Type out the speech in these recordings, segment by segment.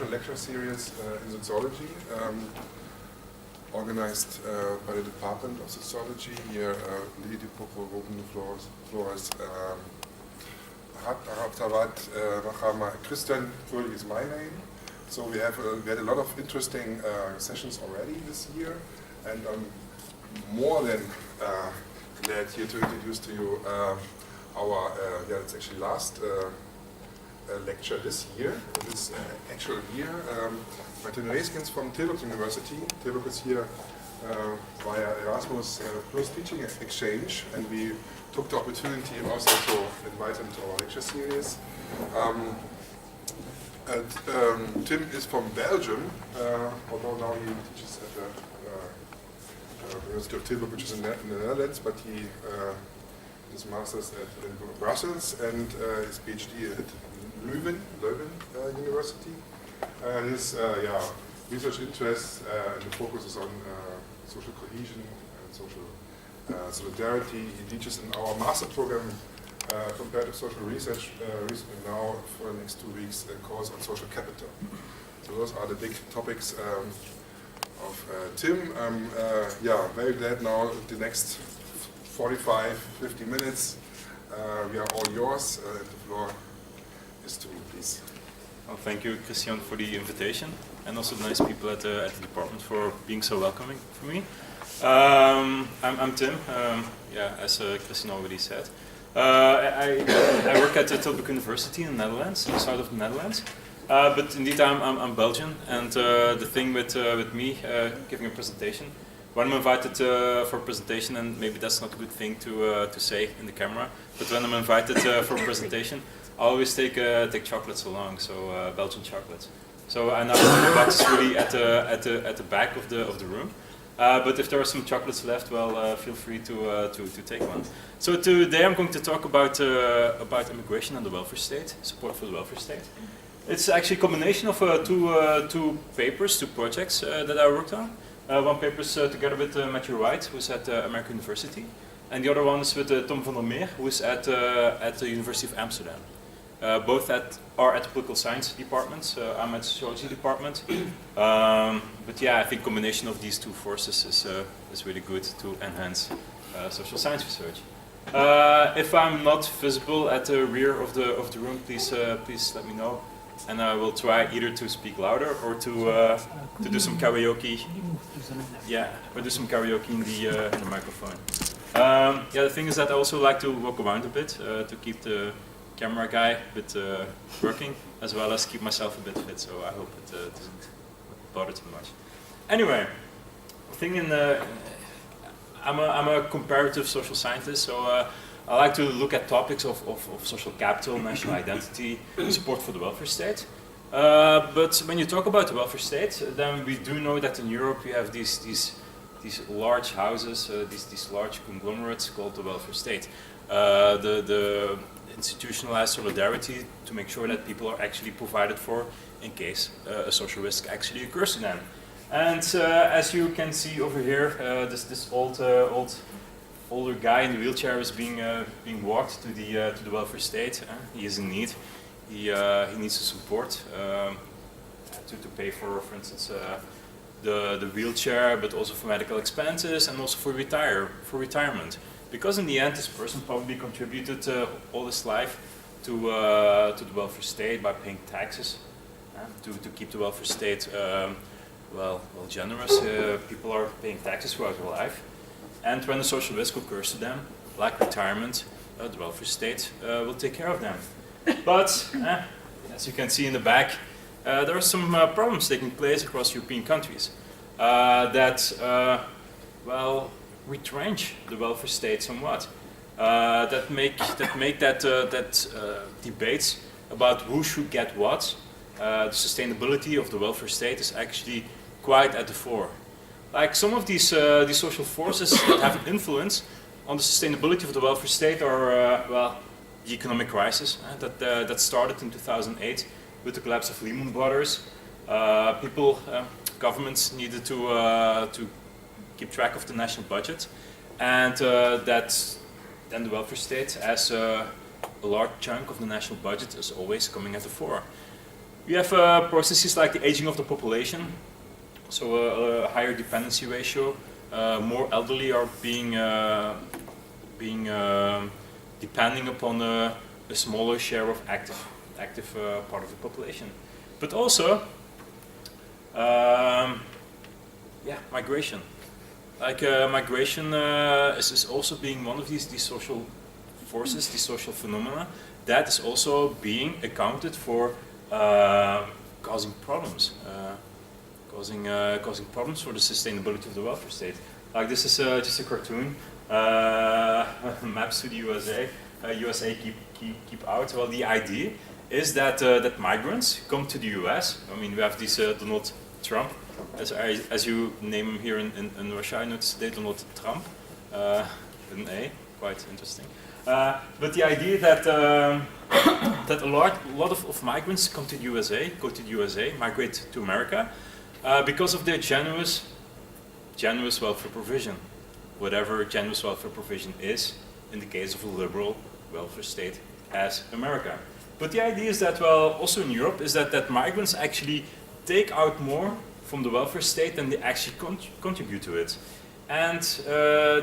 special lecture series in sociology, organized by the Department of Sociology. Hier liegen die Prokuristen Flores Christian Fröhlich is my name. So we had a lot of interesting sessions already this year, and I'm more than glad here to introduce to you our it's actually last lecture this year, this actual year. Martin Reeskens from Tilburg University. Tilburg is here via Erasmus Plus Teaching Exchange, and we took the opportunity also to invite him to our lecture series. Tim is from Belgium, although now he teaches at the University of Tilburg, which is in the Netherlands, but he did his master's in Brussels and his PhD at Leuven University. His research interests and the focus is on social cohesion and social solidarity. He teaches in our master program Comparative Social Research recently now for the next 2 weeks a course on social capital. So those are the big topics of Tim. I'm very glad now the next 45-50 minutes we are all yours. The floor is to you, please. Well, thank you, Christian, for the invitation, and also the nice people at the department for being so welcoming for me. I'm Tim, as Christian already said. I work at Tilburg University in the Netherlands, in the south of the Netherlands. But indeed, I'm Belgian, and the thing with me giving a presentation, when I'm invited for a presentation, and maybe that's not a good thing to say in the camera, but when I'm invited for a presentation, I always take chocolates along, so Belgian chocolates. So I know the box is really at the back of the room. But if there are some chocolates left, well, feel free to take one. So today I'm going to talk about immigration and the welfare state, support for the welfare state. It's actually a combination of two papers, two projects that I worked on. One paper is together with Matthew Wright, who's at American University, and the other one is with Tom van der Meer, who is at the University of Amsterdam. Both are at the political science departments. I'm at the sociology department. But yeah, I think combination of these two forces is really good to enhance social science research. If I'm not visible at the rear of the room, please let me know, and I will try either to speak louder or to do some karaoke. Yeah, or do some karaoke in the microphone. The thing is that I also like to walk around a bit to keep the camera guy a bit working, as well as keep myself a bit fit, so I hope it doesn't bother too much. Anyway, I'm a comparative social scientist, so I like to look at topics of social capital, national identity, support for the welfare state. But when you talk about the welfare state, then we do know that in Europe you have these large houses, these large conglomerates called the welfare state. The institutionalized solidarity to make sure that people are actually provided for in case a social risk actually occurs to them. And as you can see over here, this older guy in the wheelchair is being walked to the welfare state. He is in need. He needs the support to pay for instance, the wheelchair, but also for medical expenses and also for retirement. Because in the end, this person probably contributed all his life to the welfare state by paying taxes to keep the welfare state generous. People are paying taxes throughout their life, and when a social risk occurs to them, like retirement, the welfare state will take care of them. But as you can see in the back, there are some problems taking place across European countries that retrench the welfare state somewhat. That make debates about who should get what. The sustainability of the welfare state is actually quite at the fore. Like some of these social forces that have an influence on the sustainability of the welfare state are the economic crisis that started in 2008 with the collapse of Lehman Brothers. Governments needed to keep track of the national budget, and then the welfare state, as a large chunk of the national budget, is always coming at the fore. We have processes like the aging of the population, so a higher dependency ratio. More elderly are being depending upon a smaller share of active part of the population. But also, migration. Like migration is also being one of these social forces, these social phenomena that is also being accounted for causing problems, causing problems for the sustainability of the welfare state. Like this is just a cartoon, maps to the USA. USA keep out. Well, the idea is that that migrants come to the US. I mean, we have this Donald Trump, as you name him here in Russia. I noticed they Donald Trump, with an A, quite interesting. But the idea that that a lot of migrants come to the USA, migrate to America, because of their generous welfare provision, whatever generous welfare provision is in the case of a liberal welfare state as America. But the idea is that, well, also in Europe, is that migrants actually take out more from the welfare state than they actually contribute to it. And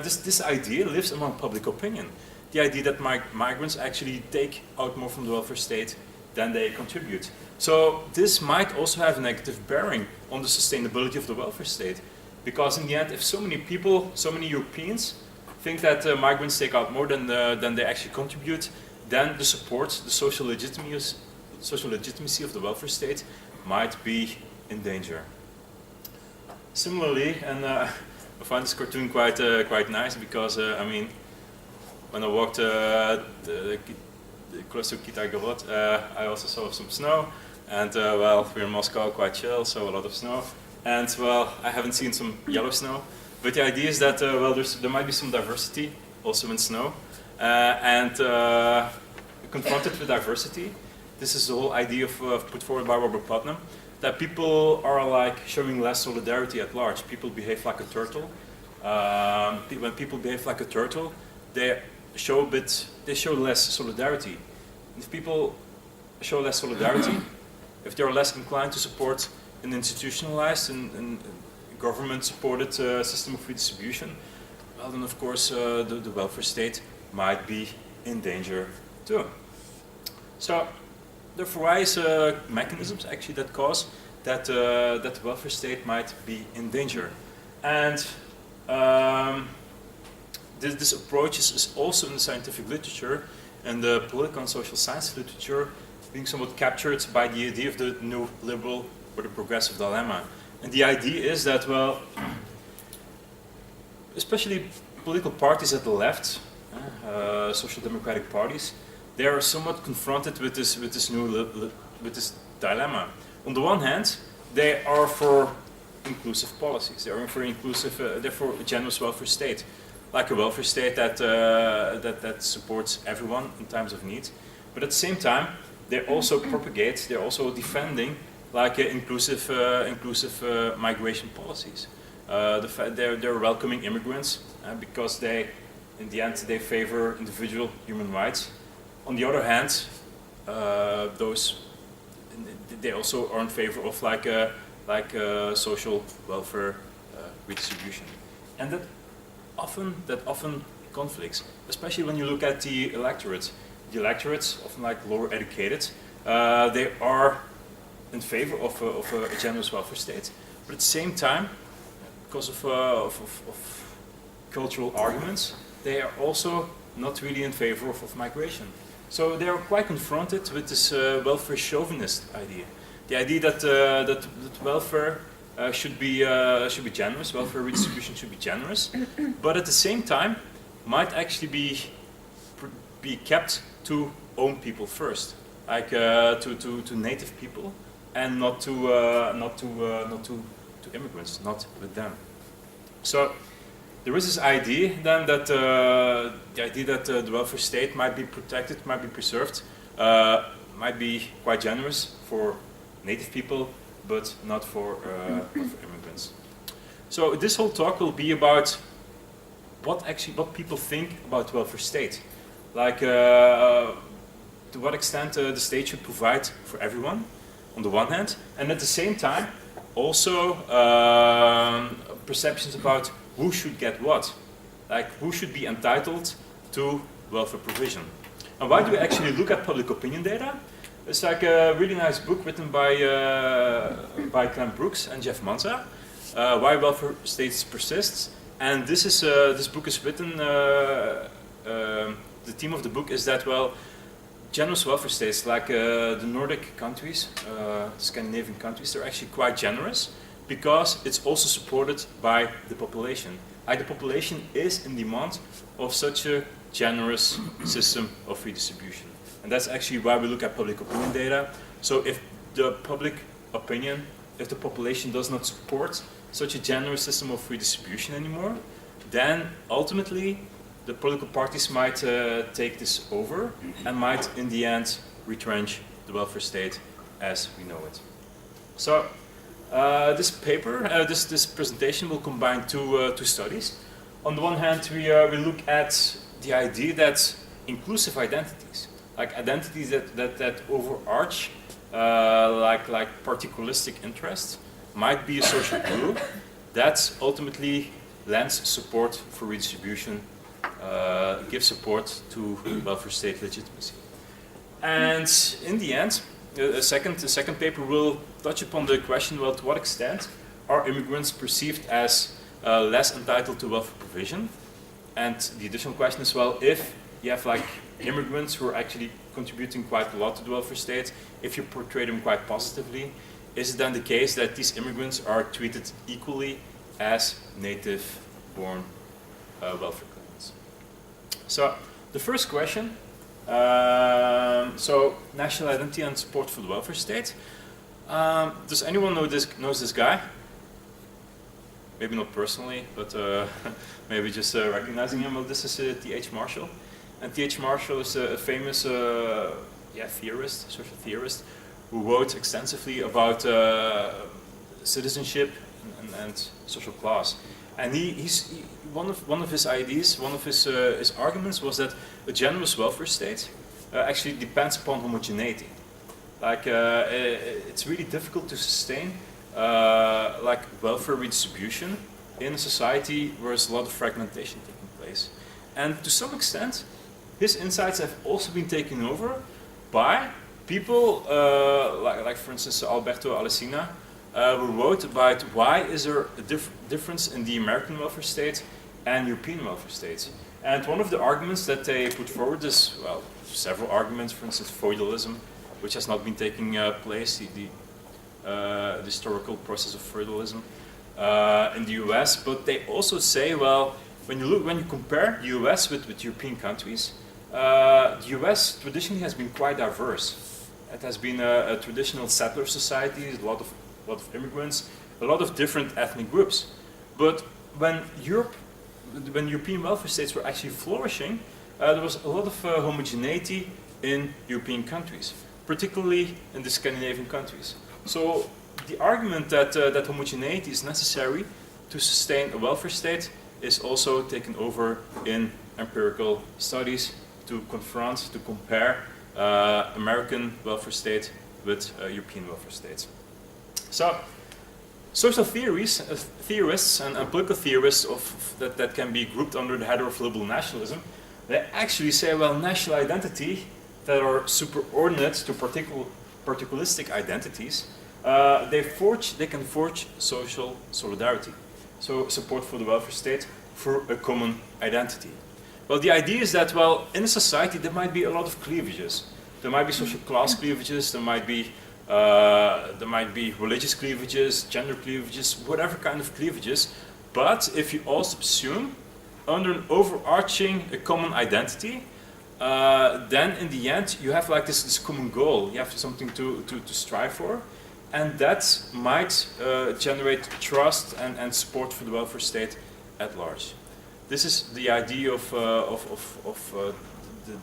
this idea lives among public opinion. The idea that migrants actually take out more from the welfare state than they contribute. So this might also have a negative bearing on the sustainability of the welfare state. Because in the end, if so many people, so many Europeans think that migrants take out more than they actually contribute, then the support, the social legitimacy of the welfare state might be in danger. Similarly, and I find this cartoon quite nice because I mean, when I walked close to Kitagorod, I also saw some snow, and well, we're in Moscow, quite chill, so a lot of snow, and well, I haven't seen some yellow snow, but the idea is that well, there might be some diversity also in snow, and confronted with diversity, this is the whole idea put forward by Robert Putnam, that people are like showing less solidarity at large. People behave like a turtle. When people behave like a turtle, they show less solidarity. If people show less solidarity, if they are less inclined to support an institutionalized and government-supported system of redistribution, well, then of course the welfare state might be in danger too. So there are various mechanisms actually that cause that that the welfare state might be in danger, and this approach is also in the scientific literature and the political and social science literature being somewhat captured by the idea of the new liberal or the progressive dilemma. And the idea is that, well, especially political parties at the left, social democratic parties, they are somewhat confronted with this dilemma. On the one hand, they are for inclusive policies. They are for inclusive, they're for a generous welfare state, like a welfare state that supports everyone in times of need. But at the same time, they also propagate, they're also defending like inclusive migration policies. They're welcoming immigrants because they, in the end, they favor individual human rights. On the other hand, they also are in favor of social welfare redistribution, and that often conflicts, especially when you look at the electorate. The electorates, often like lower educated, they are in favor of a generous welfare state, but at the same time, because of cultural arguments, they are also not really in favor of migration. So they are quite confronted with this welfare chauvinist idea. The idea that welfare should be generous, welfare redistribution should be generous, but at the same time might actually be kept to own people first, like to native people, and not to immigrants, not with them. So there is this idea then that the idea that the welfare state might be protected, might be preserved, might be quite generous for native people, but not for immigrants. So this whole talk will be about what people think about welfare state, like to what extent the state should provide for everyone, on the one hand, and at the same time, also perceptions about who should get what, like who should be entitled to welfare provision. And why do we actually look at public opinion data? It's like a really nice book written by Clem Brooks and Jeff Manza, Why Welfare States Persist. And this book is written, the theme of the book is that, well, generous welfare states like the Nordic countries, Scandinavian countries, they're actually quite generous because it's also supported by the population. Like the population is in demand of such a generous system of redistribution. And that's actually why we look at public opinion data. So if the public opinion, if the population does not support such a generous system of redistribution anymore, then ultimately the political parties might take this over and might in the end retrench the welfare state as we know it. So this paper, this presentation will combine two studies. On the one hand, we look at the idea that inclusive identities, like identities that overarch, like particularistic interests, might be a social glue that ultimately lends support for redistribution, gives support to welfare state legitimacy. And in the end, the second paper will touch upon the question, well, to what extent are immigrants perceived as less entitled to welfare provision? And the additional question is, well, if you have like immigrants who are actually contributing quite a lot to the welfare state, if you portray them quite positively, is it then the case that these immigrants are treated equally as native-born welfare claimants? So the first question, so national identity and support for the welfare state. Does anyone knows this guy? Maybe not personally, but maybe just recognizing him. Well, this is T.H. Marshall. And T.H. Marshall is a famous theorist, social theorist, who wrote extensively about citizenship and social class. And one of his ideas, one of his arguments was that a generous welfare state actually depends upon homogeneity. Like it's really difficult to sustain like welfare redistribution in a society where there's a lot of fragmentation taking place. And to some extent, his insights have also been taken over by people like for instance Alberto Alessina, who wrote about why is there a difference in the American welfare state and European welfare states. And one of the arguments that they put forward is, well, several arguments, for instance feudalism, which has not been taking place, the historical process of feudalism in the US. But they also say, well, when you compare the US with European countries, the US traditionally has been quite diverse. It has been a traditional settler society, a lot of immigrants, a lot of different ethnic groups. But when European welfare states were actually flourishing, there was a lot of homogeneity in European countries, particularly in the Scandinavian countries. So the argument that homogeneity is necessary to sustain a welfare state is also taken over in empirical studies to compare American welfare state with European welfare states. So, social theorists and political theorists that can be grouped under the header of liberal nationalism, they actually say, well, national identity that are superordinate to particularistic identities, they can forge social solidarity. So support for the welfare state for a common identity. Well, the idea is that, well, in a society there might be a lot of cleavages. There might be social class cleavages, there might be religious cleavages, gender cleavages, whatever kind of cleavages. But if you also assume under an overarching common identity, then in the end you have like this common goal. You have something to strive for, and that might generate trust and support for the welfare state at large. This is the idea of the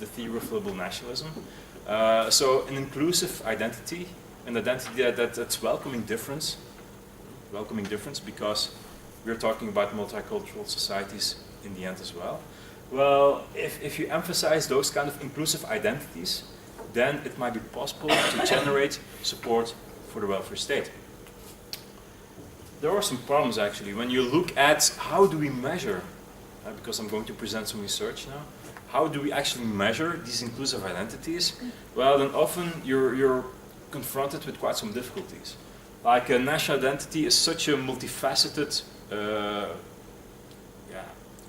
theory of liberal nationalism. So an inclusive identity, an identity that's welcoming difference because we're talking about multicultural societies in the end as well. Well, if you emphasize those kind of inclusive identities, then it might be possible to generate support for the welfare state. There are some problems actually when you look at how do we measure, because I'm going to present some research now, how do we actually measure these inclusive identities? Well, then often you're confronted with quite some difficulties. Like a national identity is such a multifaceted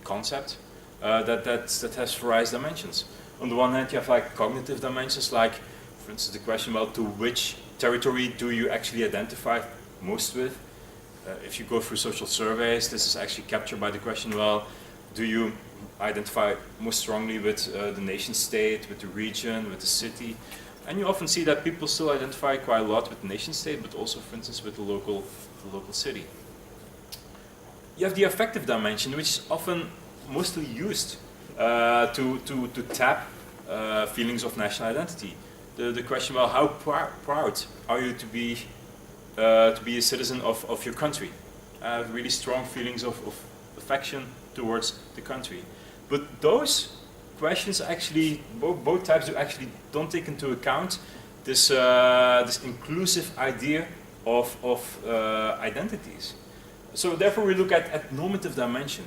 concept that has various dimensions. On the one hand, you have like cognitive dimensions, like, for instance, the question, well, to which territory do you actually identify most with? If you go through social surveys, this is actually captured by the question, well, do you identify most strongly with the nation state, with the region, with the city? And you often see that people still identify quite a lot with the nation state, but also, for instance, with the local city. You have the affective dimension, which is often mostly used to tap feelings of national identity. The question, well, how proud are you to be a citizen of your country? Really strong feelings of affection towards the country. But those questions actually, both types actually don't take into account this inclusive idea of identities. So therefore we look at normative dimension.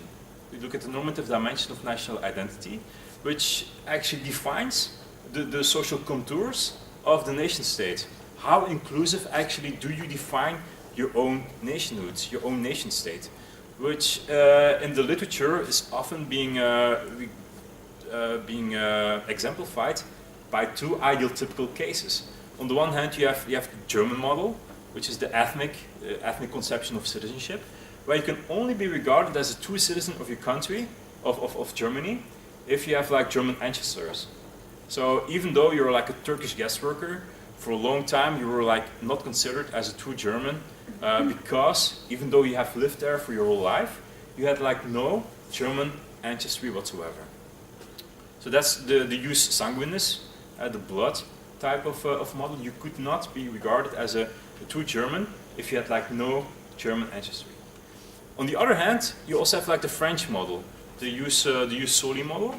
We look at the normative dimension of national identity, which actually defines the social contours of the nation state. How inclusive actually do you define your own nationhood, your own nation state, which in the literature is often being exemplified by two ideal typical cases. On the one hand, you have the German model, which is the ethnic conception of citizenship, where you can only be regarded as a true citizen of your country, of Germany, if you have like German ancestors. So even though you're like a Turkish guest worker, for a long time you were like not considered as a true German, because even though you have lived there for your whole life, you had like no German ancestry whatsoever. So that's the jus sanguinis, the blood type of model. You could not be regarded as a true German if you had like no German ancestry. On the other hand, you also have like the French model, the jus soli model,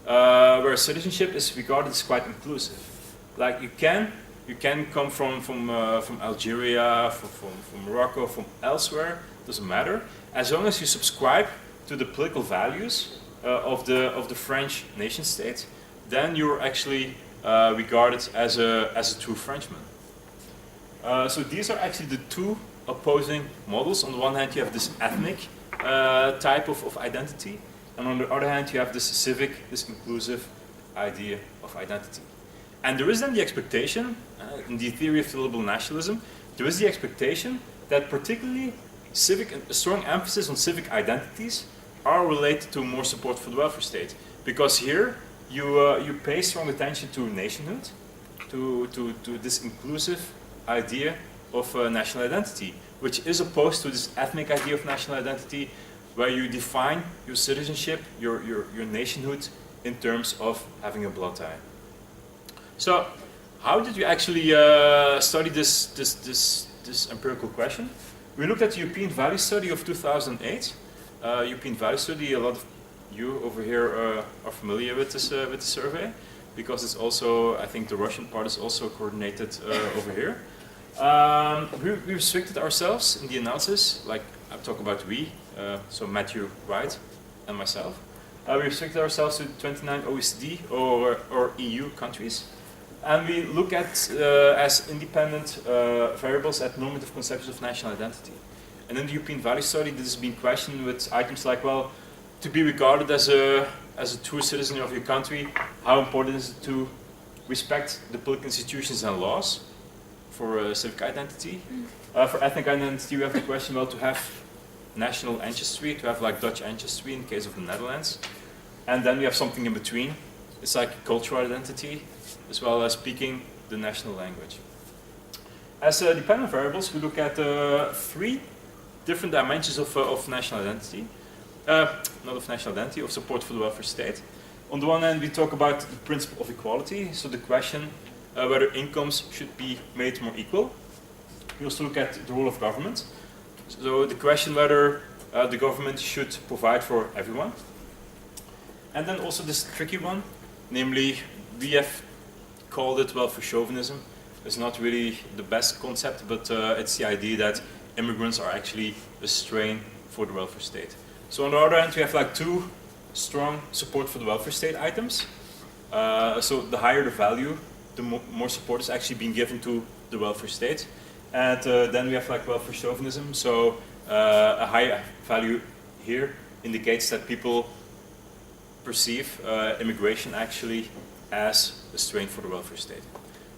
where citizenship is regarded as quite inclusive. Like you can come from Algeria, from Morocco, from elsewhere, doesn't matter, as long as you subscribe to the political values of the French nation state, then you're actually regarded as a true Frenchman. So these are actually the two opposing models. On the one hand, you have this ethnic type of identity, and on the other hand, you have this civic, this inclusive idea of identity. And there is then the expectation, in the theory of liberal nationalism, there is the expectation that particularly a strong emphasis on civic identities are related to more support for the welfare state. Because here, you pay strong attention to nationhood, to this inclusive idea of national identity, which is opposed to this ethnic idea of national identity, where you define your citizenship, your nationhood, in terms of having a blood tie. So, how did you actually study this empirical question? We looked at the European Value Study of 2008. European Value Study, a lot of you over here are familiar with the survey, because it's also, I think the Russian part is also coordinated over here. We restricted ourselves in the analysis, like I talk about we, so Matthew Wright and myself. We restricted ourselves to 29 OECD or EU countries. And we look at, as independent variables, at normative conceptions of national identity. And in the European Value Study, this has been questioned with items like, well, to be regarded as a true citizen of your country, how important is it to respect the political institutions and laws for civic identity? For ethnic identity, we have the question, well, to have national ancestry, to have like Dutch ancestry in the case of the Netherlands. And then we have something in between. It's like cultural identity, as well as speaking the national language. As dependent variables, we look at 3 different dimensions of national identity. Not of national identity, of support for the welfare state. On the one hand, we talk about the principle of equality, so the question whether incomes should be made more equal. We also look at the role of government, so the question whether the government should provide for everyone. And then also this tricky one, namely, we have called it welfare chauvinism, is not really the best concept, but it's the idea that immigrants are actually a strain for the welfare state. So on the other hand, we have like two strong support for the welfare state items. So the higher the value, the more support is actually being given to the welfare state. And then we have like welfare chauvinism. So a high value here indicates that people perceive immigration actually as a strain for the welfare state.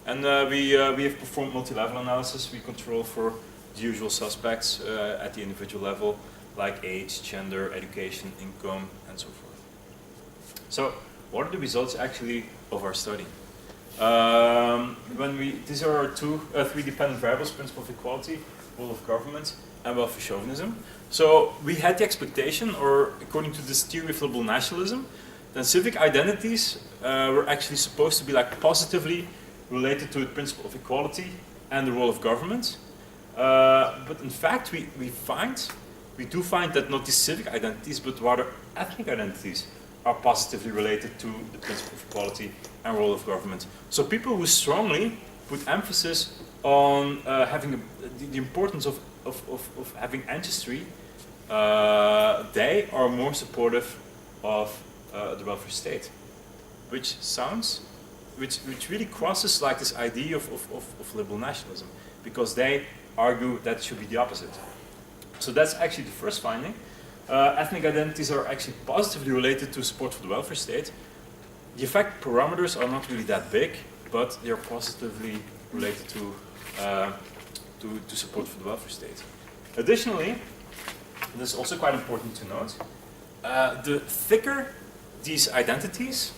And we have performed multi-level analysis. We control for the usual suspects at the individual level, like age, gender, education, income, and so forth. So what are the results actually of our study? These are our three dependent variables: principle of equality, role of government, and welfare chauvinism. So we had the expectation, or according to this theory of liberal nationalism, that civic identities were actually supposed to be like positively related to the principle of equality and the role of government. But in fact, we do find that not these civic identities, but rather ethnic identities are positively related to the principle of equality and role of government. So people who strongly put emphasis on having the importance of having ancestry, they are more supportive of the welfare state, which really crosses like this idea of liberal nationalism, because they argue that it should be the opposite. So that's actually the first finding. Ethnic identities are actually positively related to support for the welfare state. The effect parameters are not really that big, but they are positively related to support for the welfare state. Additionally, this is also quite important to note, the thicker these identities,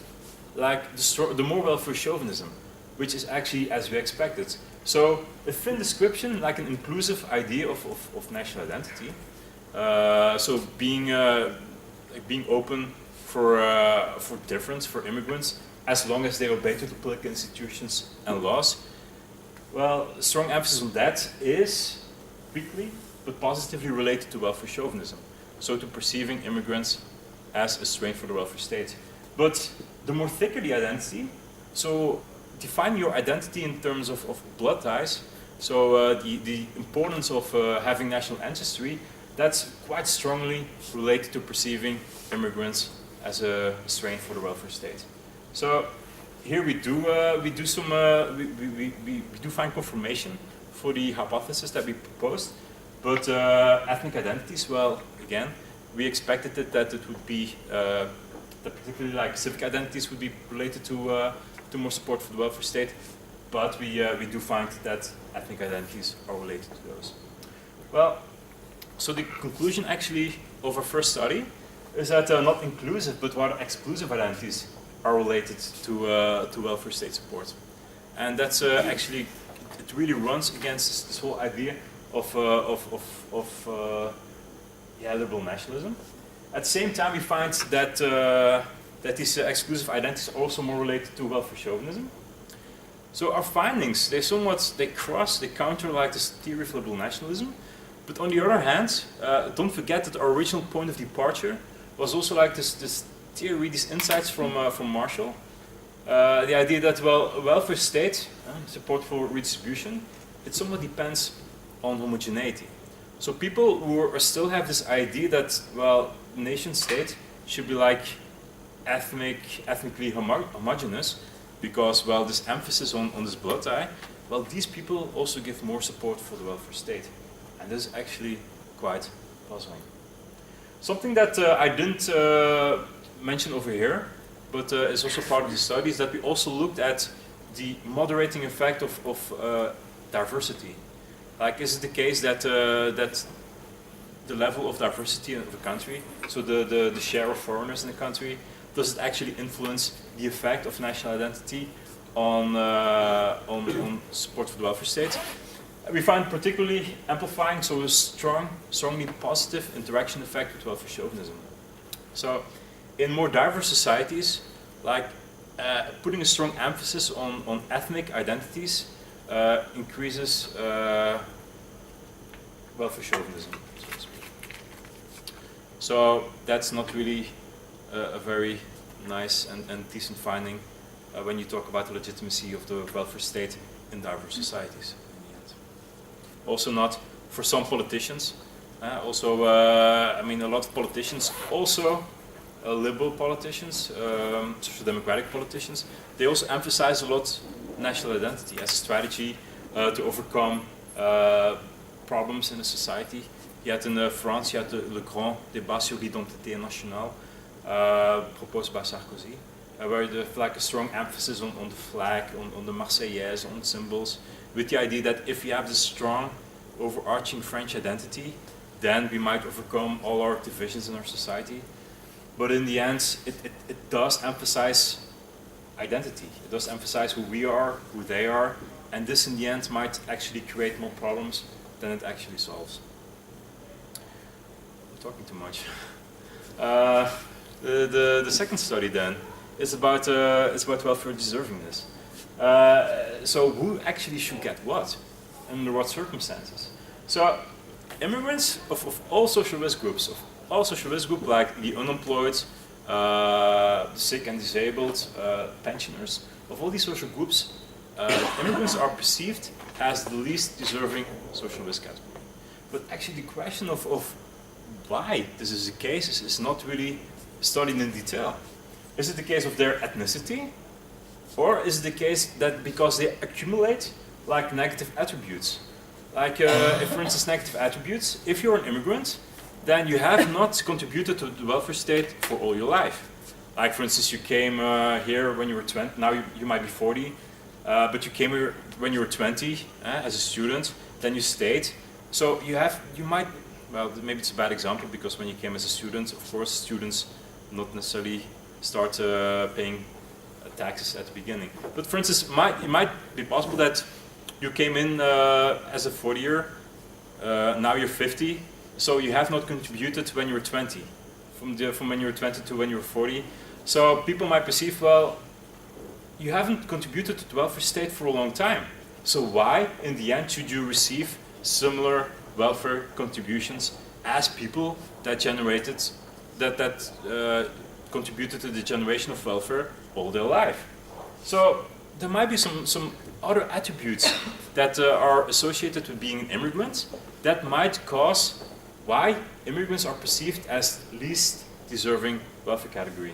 like the more welfare chauvinism, which is actually as we expected. So a thin description, like an inclusive idea of national identity. So being open for difference, for immigrants, as long as they obey to the political institutions and laws. Well, strong emphasis on that is weakly but positively related to welfare chauvinism. So to perceiving immigrants as a strain for the welfare state. But the more thicker the identity, so defining your identity in terms of blood ties, so the importance of having national ancestry, that's quite strongly related to perceiving immigrants as a strain for the welfare state. So here we do find confirmation for the hypothesis that we proposed, but ethnic identities, well, again, we expected that it would be that particularly like civic identities would be related to more support for the welfare state, but we do find that ethnic identities are related to those. Well, so the conclusion actually of our first study is that not inclusive but rather exclusive identities are related to welfare state support, and that's actually it really runs against this whole idea of liberal nationalism. At the same time, we find that that these exclusive identities are also more related to welfare chauvinism. So our findings, they counter like this theory of liberal nationalism. But on the other hand, don't forget that our original point of departure was also like this theory, these insights from Marshall. The idea that, well, a welfare state, support for redistribution, it somewhat depends on homogeneity. So people who still have this idea that, well, nation state should be like ethnically homogeneous, because, well, this emphasis on this blood tie, well, these people also give more support for the welfare state. And this is actually quite puzzling. Something that I didn't mention over here, but is also part of the study, is that we also looked at the moderating effect of diversity. Like, is it the case that that the level of diversity of a country, so the share of foreigners in the country, does it actually influence the effect of national identity on support for the welfare state? We find particularly amplifying, so a strongly positive interaction effect with welfare chauvinism. So in more diverse societies, like putting a strong emphasis on ethnic identities increases welfare chauvinism, so to speak. So that's not really a very nice and decent finding when you talk about the legitimacy of the welfare state in diverse societies in the end. Also not for some politicians. I mean, a lot of politicians, also liberal politicians, social democratic politicians, they also emphasize a lot national identity as a strategy to overcome problems in a society. You had in France, you had le grand débat sur l'identité nationale proposed by Sarkozy, where you have like a strong emphasis on the flag, on the Marseillaise, on symbols, with the idea that if you have this strong overarching French identity, then we might overcome all our divisions in our society. But in the end, it does emphasize identity. It does emphasize who we are, who they are, and this in the end might actually create more problems than it actually solves. I'm talking too much. The second study then is about welfare deservingness. So who actually should get what, and under what circumstances? So immigrants of all social risk groups, like the unemployed, the sick and disabled, pensioners, of all these social groups, immigrants are perceived as the least deserving social risk category. But actually the question of why this is the case is not really studied in detail. Is it the case of their ethnicity? Or is it the case that because they accumulate like negative attributes? Like if for instance negative attributes, if you're an immigrant, then you have not contributed to the welfare state for all your life. Like for instance you came here when you were 20, now you might be 40, but you came here when you were 20 as a student, then you stayed. So you might, well maybe it's a bad example because when you came as a student, of course students not necessarily start paying taxes at the beginning. But for instance, it might be possible that you came in as a 40-year, now you're 50, so you have not contributed when you were 20, from when you were 20 to when you were 40. So people might perceive, well, you haven't contributed to the welfare state for a long time. So why, in the end, should you receive similar welfare contributions as people that generated, contributed to the generation of welfare all their life? So there might be some other attributes that are associated with being an immigrant that might cause why immigrants are perceived as least deserving welfare category.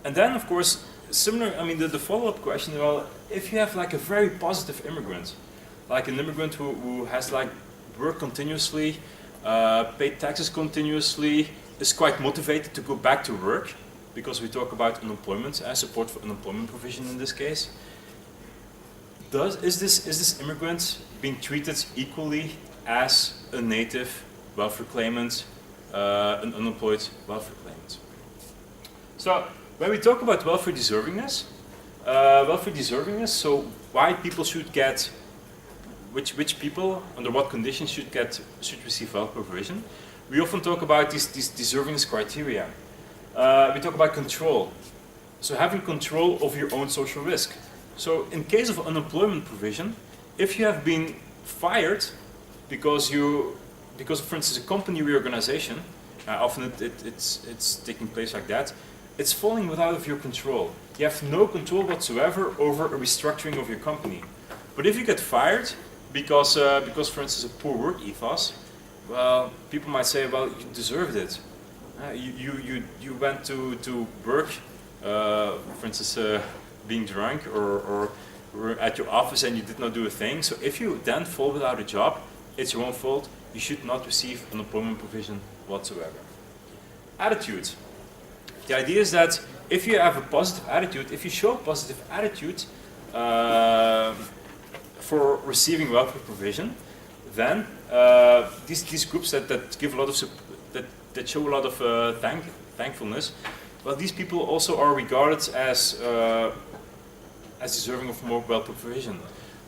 And then, of course, similar, I mean, the follow-up question, well, if you have like a very positive immigrant, like an immigrant who has like worked continuously, paid taxes continuously, is quite motivated to go back to work, because we talk about unemployment, support for unemployment provision in this case. Is this immigrant being treated equally as a native welfare claimant, an unemployed welfare claimant? So when we talk about welfare deservingness, so why people should get, which people under what conditions should receive welfare provision, we often talk about these deservingness criteria. We talk about control. So having control over your own social risk. So in case of unemployment provision, if you have been fired because of, for instance, a company reorganization, often it's taking place like that, it's falling without of your control. You have no control whatsoever over a restructuring of your company. But if you get fired because for instance, a poor work ethos, well, people might say, well, you deserved it. You went to work, for instance, being drunk or were at your office and you did not do a thing. So if you then fall without a job, it's your own fault. You should not receive unemployment provision whatsoever. Attitude. The idea is that if you have a positive attitude, if you show a positive attitude for receiving welfare provision, then these groups that give a lot of that show a lot of thankfulness, well, these people also are regarded as deserving of more welfare provision.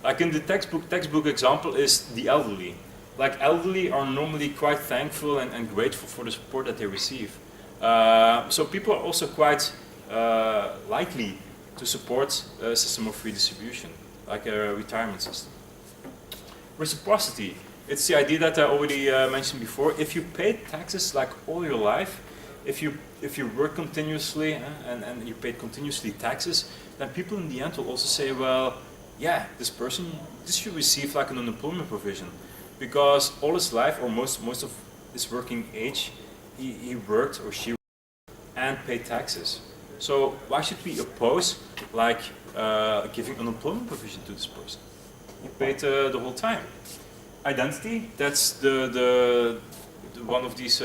Like in the textbook example is the elderly. Like elderly are normally quite thankful and grateful for the support that they receive. So people are also quite likely to support a system of free distribution, like a retirement system. Reciprocity. It's the idea that I already mentioned before. If you pay taxes like all your life, if you work continuously and you pay continuously taxes, then people in the end will also say, well, yeah, this should receive like an unemployment provision, because all his life, or most of his working age, he worked, or she worked, and paid taxes. So why should we oppose like giving unemployment provision to this person? He paid the whole time. Identity, that's the one of these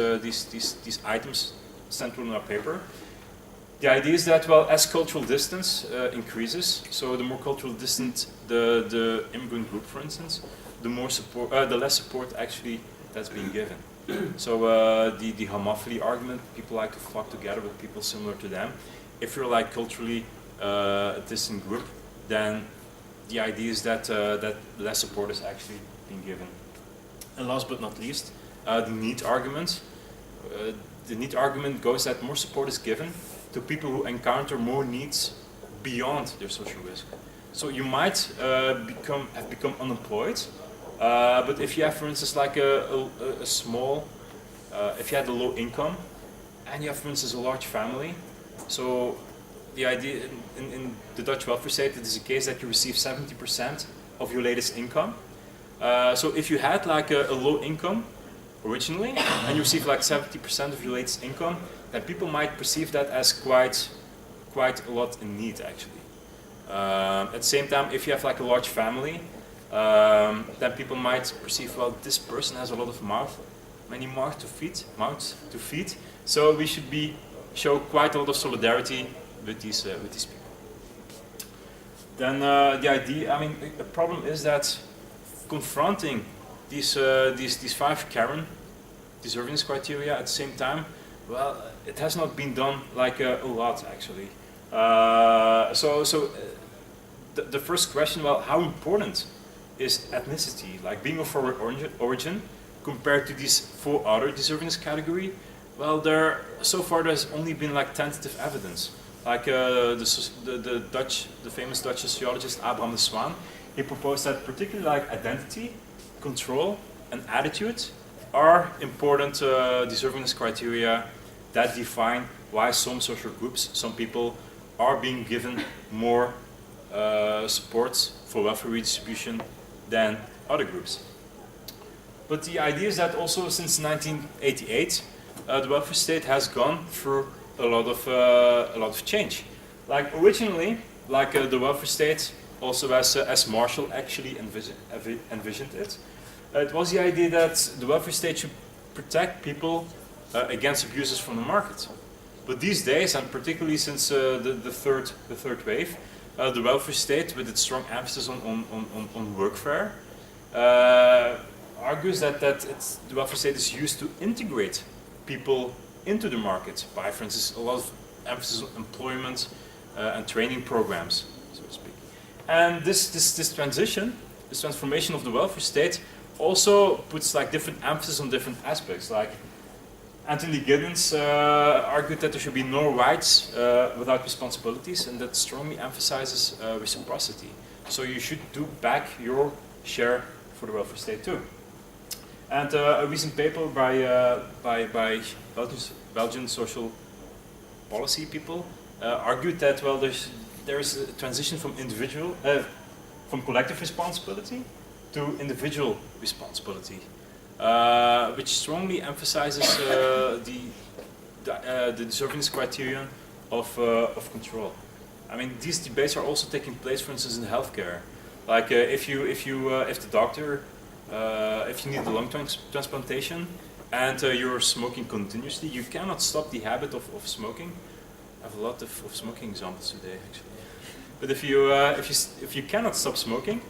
items central in our paper. The idea is that, well, as cultural distance increases, so the more cultural distant the immigrant group, for instance, the more support, the less support actually that's being given. So the homophily argument, people like to flock together with people similar to them. If you're like culturally a distant group, then the idea is that that less support is actually being given. And last but not least, the need argument. The need argument goes that more support is given to people who encounter more needs beyond their social risk. So you might have become unemployed, but if you have, for instance, like a small, if you had a low income, and you have, for instance, a large family, so the idea in the Dutch welfare state, it is a case that you receive 70% of your latest income. So if you had like a low income originally, and you receive like 70% of your latest income, then people might perceive that as quite a lot in need, actually. At the same time, if you have like a large family, then people might perceive, well, this person has a lot of many mouths to feed. So we should show quite a lot of solidarity with these people. Then the idea, I mean, the problem is that confronting these 5 Karen deservingness criteria at the same time, well, it has not been done like a lot, actually. The first question, well, how important is ethnicity, like being of foreign origin, compared to these 4 other deservingness category? Well, so far there's only been like tentative evidence. Like the famous Dutch sociologist Abraham de Swaan, he proposed that particularly like identity, control, and attitude are important deservingness criteria that define why some social groups, some people, are being given more support for welfare redistribution than other groups. But the idea is that also since 1988, the welfare state has gone through a lot of change. Like originally, like the welfare state, also as Marshall actually envisioned it, it was the idea that the welfare state should protect people against abuses from the market. But these days, and particularly since the third wave, the welfare state, with its strong emphasis on workfare, argues that the welfare state is used to integrate people into the market by, for instance, a lot of emphasis on employment and training programs, so to speak. And this transformation of the welfare state also puts like different emphasis on different aspects. Like Anthony Giddens argued that there should be no rights without responsibilities, and that strongly emphasizes reciprocity. So you should do back your share for the welfare state too. And a recent paper by Belgian social policy people argued that, well, there's a transition from collective responsibility to individual responsibility, which strongly emphasizes the deservingness criterion of control. I mean, these debates are also taking place, for instance, in healthcare. Like if the doctor, if you need a lung transplantation and you're smoking continuously, you cannot stop the habit of smoking. I have a lot of smoking examples today, actually. But if you cannot stop smoking,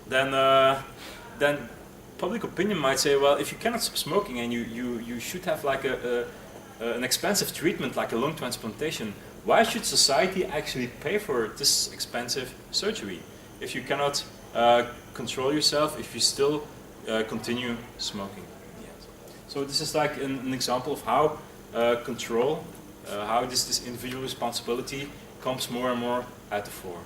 then public opinion might say, well, if you cannot stop smoking and you should have like an expensive treatment like a lung transplantation, why should society actually pay for this expensive surgery if you cannot control yourself, if you still continue smoking? So this is like an example of how control, how this individual responsibility comes more and more at the fore.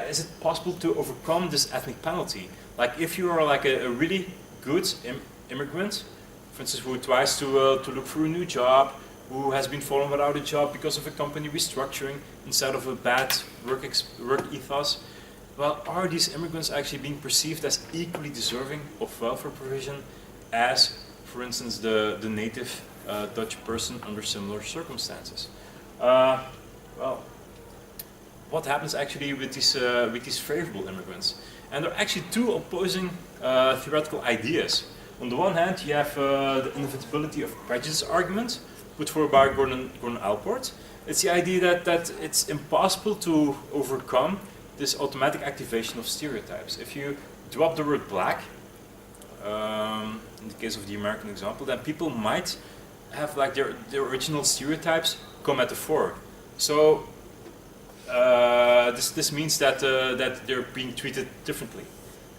Is it possible to overcome this ethnic penalty? Like if you are like a really good immigrant, for instance, who tries to look for a new job, who has been fallen without a job because of a company restructuring instead of a bad work ethos. Well, are these immigrants actually being perceived as equally deserving of welfare provision as, for instance, the native Dutch person under similar circumstances? Well, what happens actually with these favorable immigrants? And there are actually two opposing theoretical ideas. On the one hand, you have the inevitability of prejudice argument, put forward by Gordon Allport. It's the idea that it's impossible to overcome this automatic activation of stereotypes. If you drop the word black, in the case of the American example, then people might have like their original stereotypes come at the fore. So this means that they're being treated differently,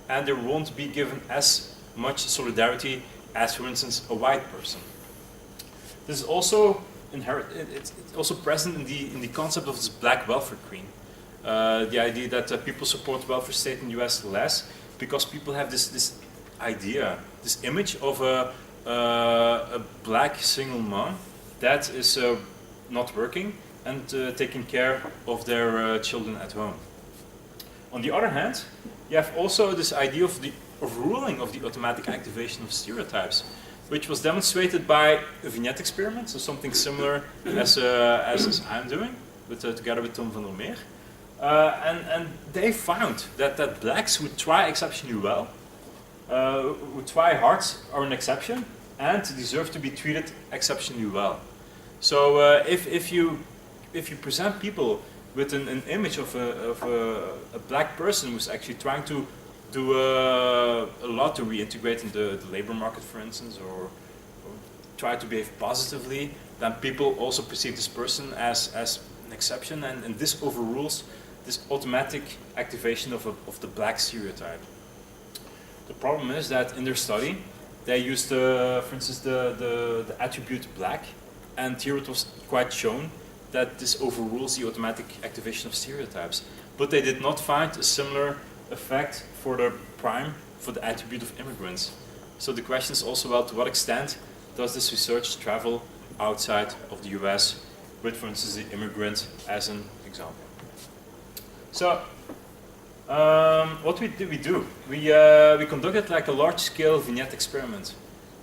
and there won't be given as much solidarity as, for instance, a white person. This is also it's also present in the concept of this black welfare queen. The idea that people support the welfare state in the US less because people have this idea, this image of a black single mom that is not working and taking care of their children at home. On the other hand, you have also this idea of the overruling of the automatic activation of stereotypes, which was demonstrated by a vignette experiment, so something similar as I'm doing, together with Tom van der Meer. And they found that blacks who try exceptionally well, who try hard, are an exception and deserve to be treated exceptionally well. So if you present people with an image of a black person who's actually trying to do a lot to reintegrate in the labor market, for instance, or try to behave positively, then people also perceive this person as an exception, and this overrules this automatic activation of the black stereotype. The problem is that in their study, they used, for instance, the attribute black, and here it was quite shown that this overrules the automatic activation of stereotypes. But they did not find a similar effect for the prime, for the attribute of immigrants. So the question is also, well, to what extent does this research travel outside of the US, with, for instance, the immigrant as an example? So, what we do? We conducted like a large-scale vignette experiment,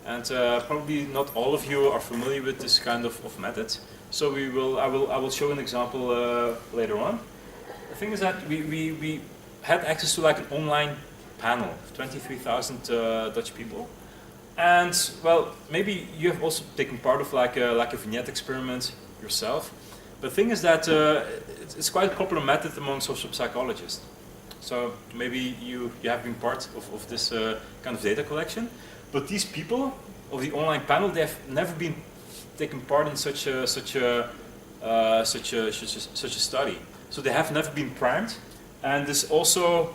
and probably not all of you are familiar with this kind of method. So I will show an example later on. The thing is that we had access to like an online panel of 23,000 Dutch people, and well, maybe you have also taken part of like a vignette experiment yourself. The thing is that it's quite a popular method among social psychologists. So maybe you have been part of this kind of data collection, but these people of the online panel, they have never been taken part in such a study. So they have never been primed, and this also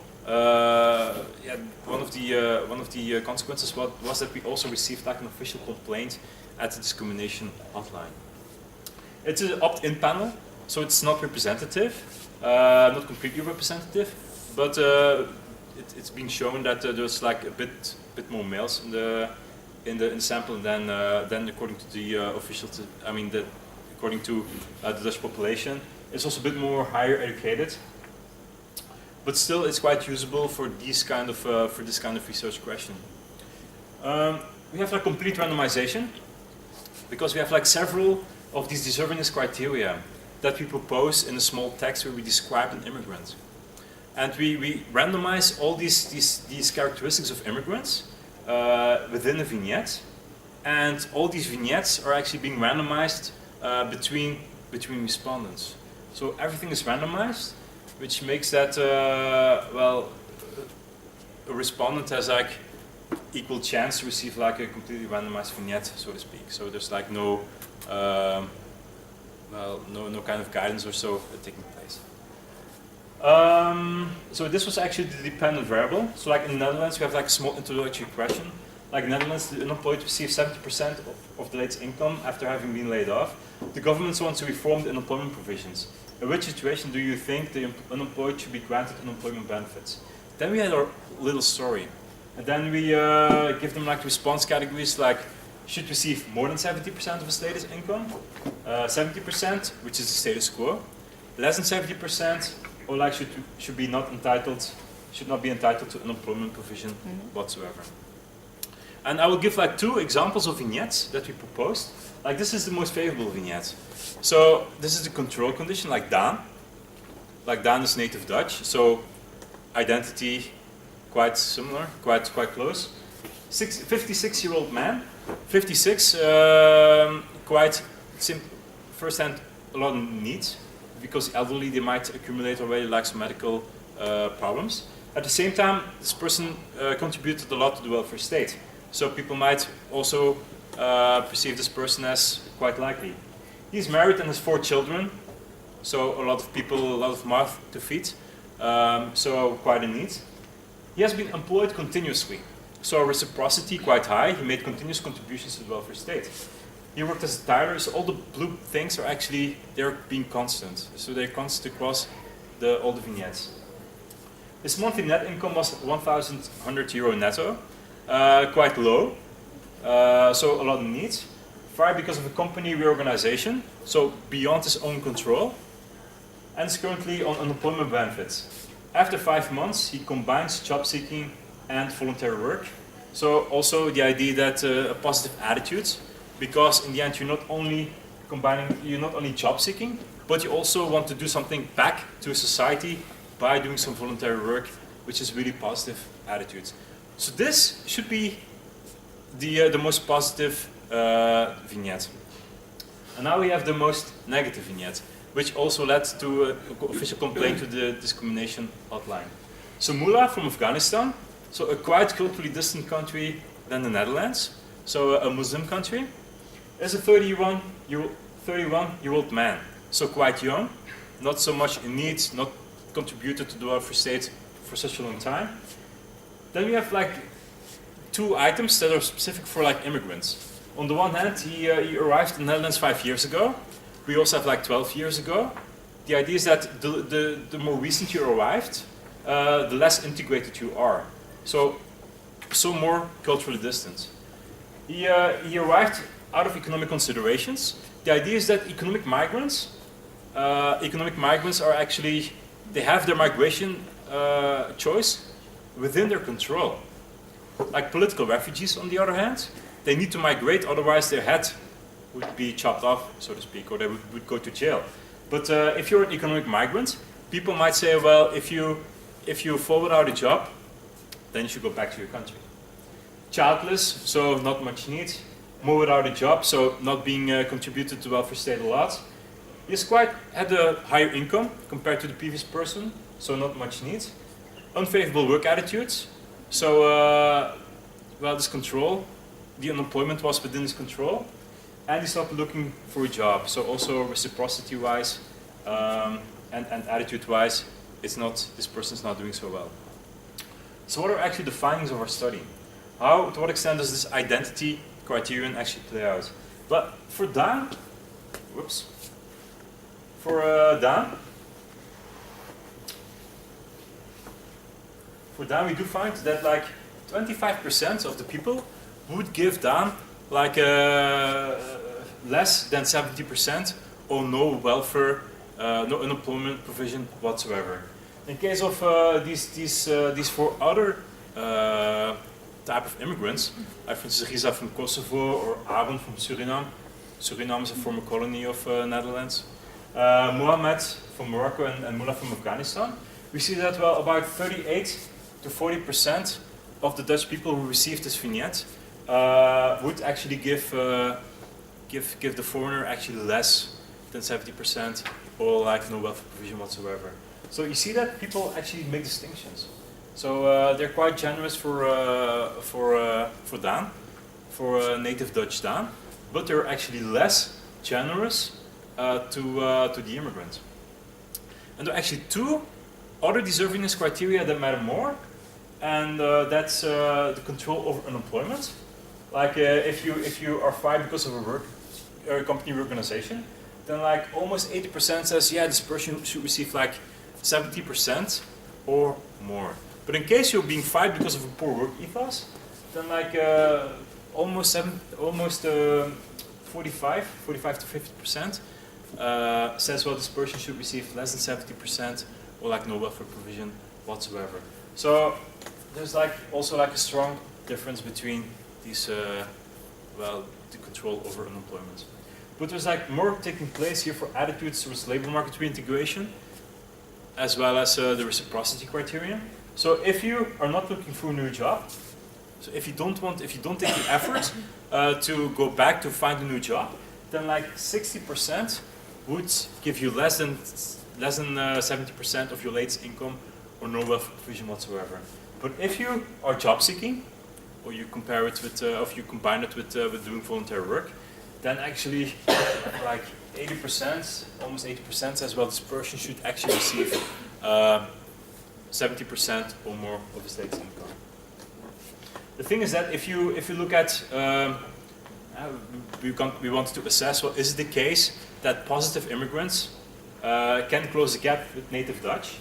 one of the consequences was that we also received like an official complaint at the Discrimination Outline. It's an opt-in panel, so it's not representative, not completely representative, but it's being shown that there's like a bit more males in the sample than according to the according to the Dutch population. It's also a bit more higher educated, but still it's quite usable for this kind of research question. We have like complete randomization because we have like several of these deservingness criteria that we propose in a small text where we describe an immigrant. And we randomize all these characteristics of immigrants within a vignette, and all these vignettes are actually being randomized between respondents. So everything is randomized, which makes that a respondent has like equal chance to receive like a completely randomized vignette, so to speak. So there's like no kind of guidance or so taking place. So this was actually the dependent variable. So like in the Netherlands, we have like a small introductory question. Like in the Netherlands, the unemployed receive 70% of the latest income after having been laid off. The government wants to reform the unemployment provisions. In which situation do you think the unemployed should be granted unemployment benefits? Then we had our little story. And then we give them like response categories like should receive more than 70% of a status income, 70%, which is the status quo, less than 70%, or like should not be entitled to unemployment provision whatsoever. And I will give like 2 examples of vignettes that we proposed. Like this is the most favorable vignette. So this is the control condition, like Daan. Like Daan is native Dutch, so identity quite similar, quite close. 56-year-old man, 56, quite simple. First hand, a lot of needs, because elderly they might accumulate already like some medical problems. At the same time, this person contributed a lot to the welfare state. So people might also perceive this person as quite likely. He's married and has 4 children, so a lot of people, a lot of mouth to feed, so quite in need. He has been employed continuously, so reciprocity quite high. He made continuous contributions to the welfare state. He worked as a tiler, so all the blue things are actually, they're being constant. So they're constant across all the vignettes. His monthly net income was 1,100 euro netto, quite low, so a lot of needs. Fired because of a company reorganization, so beyond his own control, and is currently on unemployment benefits. After 5 months, he combines job seeking and voluntary work. So also the idea that a positive attitude, because in the end you're not only job seeking, but you also want to do something back to society by doing some voluntary work, which is really positive attitude. So this should be the most positive vignette. And now we have the most negative vignette, which also led to an official complaint to the Discrimination Outline. So Mullah from Afghanistan, so a quite culturally distant country than the Netherlands, so a Muslim country, is a 31-year-old man, so quite young, not so much in need, not contributed to the welfare state for such a long time. Then we have like 2 items that are specific for like immigrants. On the one hand, he arrived in the Netherlands 5 years ago. We also have like 12 years ago. The idea is that the more recent you arrived, the less integrated you are. So more culturally distant. He arrived out of economic considerations. The idea is that economic migrants are actually, they have their migration choice within their control. Like political refugees, on the other hand, they need to migrate, otherwise their head would be chopped off, so to speak, or they would go to jail. But if you're an economic migrant, people might say, well, if you fall without a job, then you should go back to your country. Childless, so not much need. More without a job, so not being contributed to welfare state a lot. He's had a higher income compared to the previous person, so not much need. Unfavorable work attitudes, so this control, the unemployment was within his control, and he stopped looking for a job. So also reciprocity-wise and attitude-wise, this person's not doing so well. So what are actually the findings of our study? To what extent does this identity criterion actually play out? But for Daan, we do find that like 25% of the people would give Daan like less than 70% or no welfare, no unemployment provision whatsoever. In case of these 4 other type of immigrants, like for instance Riza from Kosovo or Aaron from Suriname. Suriname is a former colony of Netherlands. Mohammed from Morocco and Mullah from Afghanistan. We see that about 38 to 40% of the Dutch people who received this vignette would actually give the foreigner actually less than 70% or like no welfare provision whatsoever. So you see that people actually make distinctions. So they're quite generous for Daan, for native Dutch Daan, but they're actually less generous to the immigrant. And there are actually 2 other deservingness criteria that matter more, and that's the control over unemployment. Like if you are fired because of a company reorganization, then like almost 80% says, yeah, this person should receive like 70% or more. But in case you're being fired because of a poor work ethos, then like almost 45 to 50% says, well, this person should receive less than 70% or like no welfare provision whatsoever. So there's like also like a strong difference between these, well, the control over unemployment. But there's like more taking place here for attitudes towards labor market reintegration, as well as the reciprocity criterion. So if you are not looking for a new job, so if you don't take the effort to go back to find a new job, then like 60% would give you less than 70% of your latest income or no welfare provision whatsoever. But if you are job seeking, or you compare it with, or if you combine it with doing voluntary work, then actually like 80%, almost 80% says, well, this person should actually receive 70% or more of his latest income. The thing is that if you look at, we want to assess, well, is it the case that positive immigrants can close the gap with native Dutch?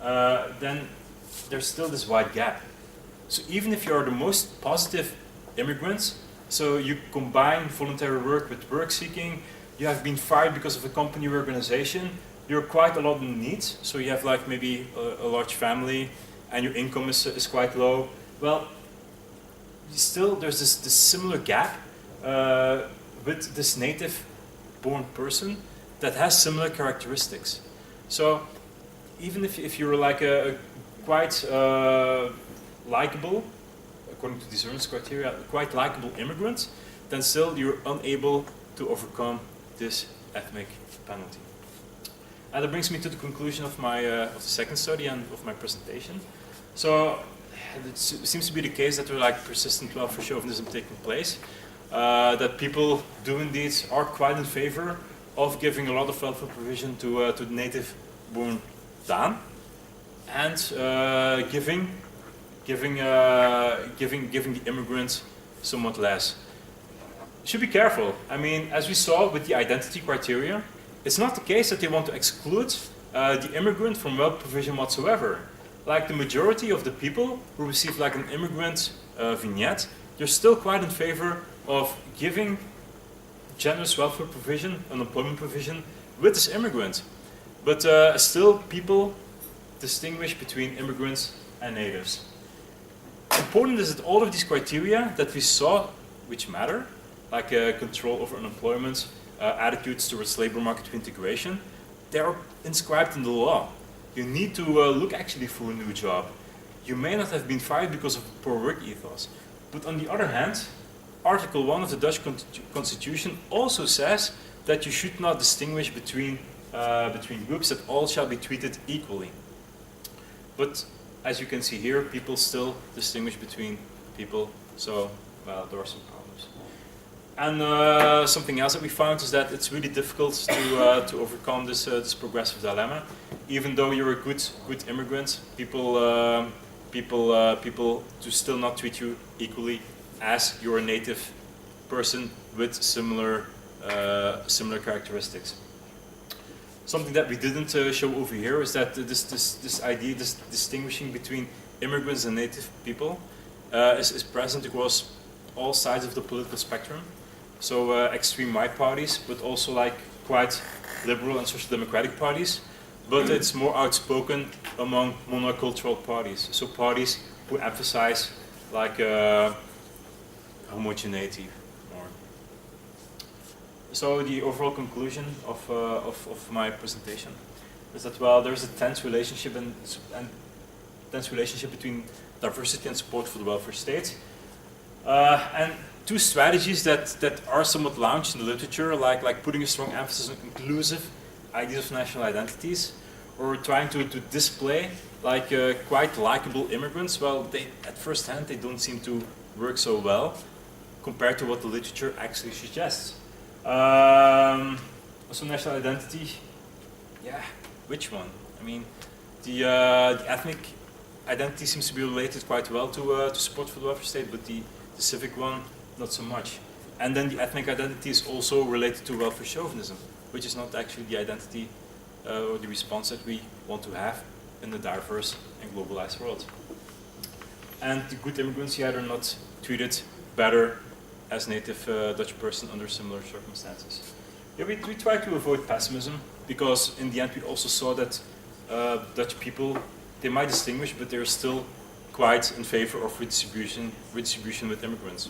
Then there's still this wide gap. So even if you are the most positive immigrants, so you combine voluntary work with work seeking, you have been fired because of a company organization, you're quite a lot in need, so you have like maybe a large family and your income is quite low. Well, still there's this similar gap with this native born person that has similar characteristics. So even if you're like a quite likable, according to discernment criteria, quite likable immigrant, then still you're unable to overcome this ethnic penalty. And that brings me to the conclusion of my of the second study and of my presentation. So it seems to be the case that there are like persistent welfare chauvinism taking place, that people do indeed are quite in favor of giving a lot of welfare provision to the native born Daan, and giving the immigrants somewhat less. Should be careful. I mean, as we saw with the identity criteria, it's not the case that they want to exclude the immigrant from welfare provision whatsoever. Like the majority of the people who receive like an immigrant vignette, they're still quite in favor of giving generous welfare provision, unemployment provision with this immigrant. But still people distinguish between immigrants and natives. Important is that all of these criteria that we saw, which matter, like control over unemployment, attitudes towards labor market integration, they are inscribed in the law. You need to look actually for a new job. You may not have been fired because of a poor work ethos. But on the other hand, Article 1 of the Dutch Constitution also says that you should not distinguish between groups, that all shall be treated equally. But as you can see here, people still distinguish between people, so well, there are some problems. And something else that we found is that it's really difficult to overcome this progressive dilemma. Even though you're a good immigrant, people do still not treat you equally as you're a native person with similar characteristics. Something that we didn't show over here is that this idea, this distinguishing between immigrants and native people is present across all sides of the political spectrum. So extreme right parties, but also like quite liberal and social democratic parties. But it's more outspoken among monocultural parties. So parties who emphasize like homogeneity more. So the overall conclusion of my presentation is that, well, there's a tense relationship between diversity and support for the welfare state, and two strategies that are somewhat launched in the literature, like putting a strong emphasis on inclusive ideas of national identities, or trying to display like quite likable immigrants. Well, at first hand they don't seem to work so well compared to what the literature actually suggests. Also national identity, yeah, which one? I mean, the ethnic identity seems to be related quite well to support for the welfare state, but the civic one, not so much. And then the ethnic identity is also related to welfare chauvinism, which is not actually the identity or the response that we want to have in a diverse and globalized world. And the good immigrants here are not treated better as native Dutch person under similar circumstances. Yeah, we try to avoid pessimism because in the end we also saw that Dutch people, they might distinguish, but they're still quite in favor of redistribution with immigrants.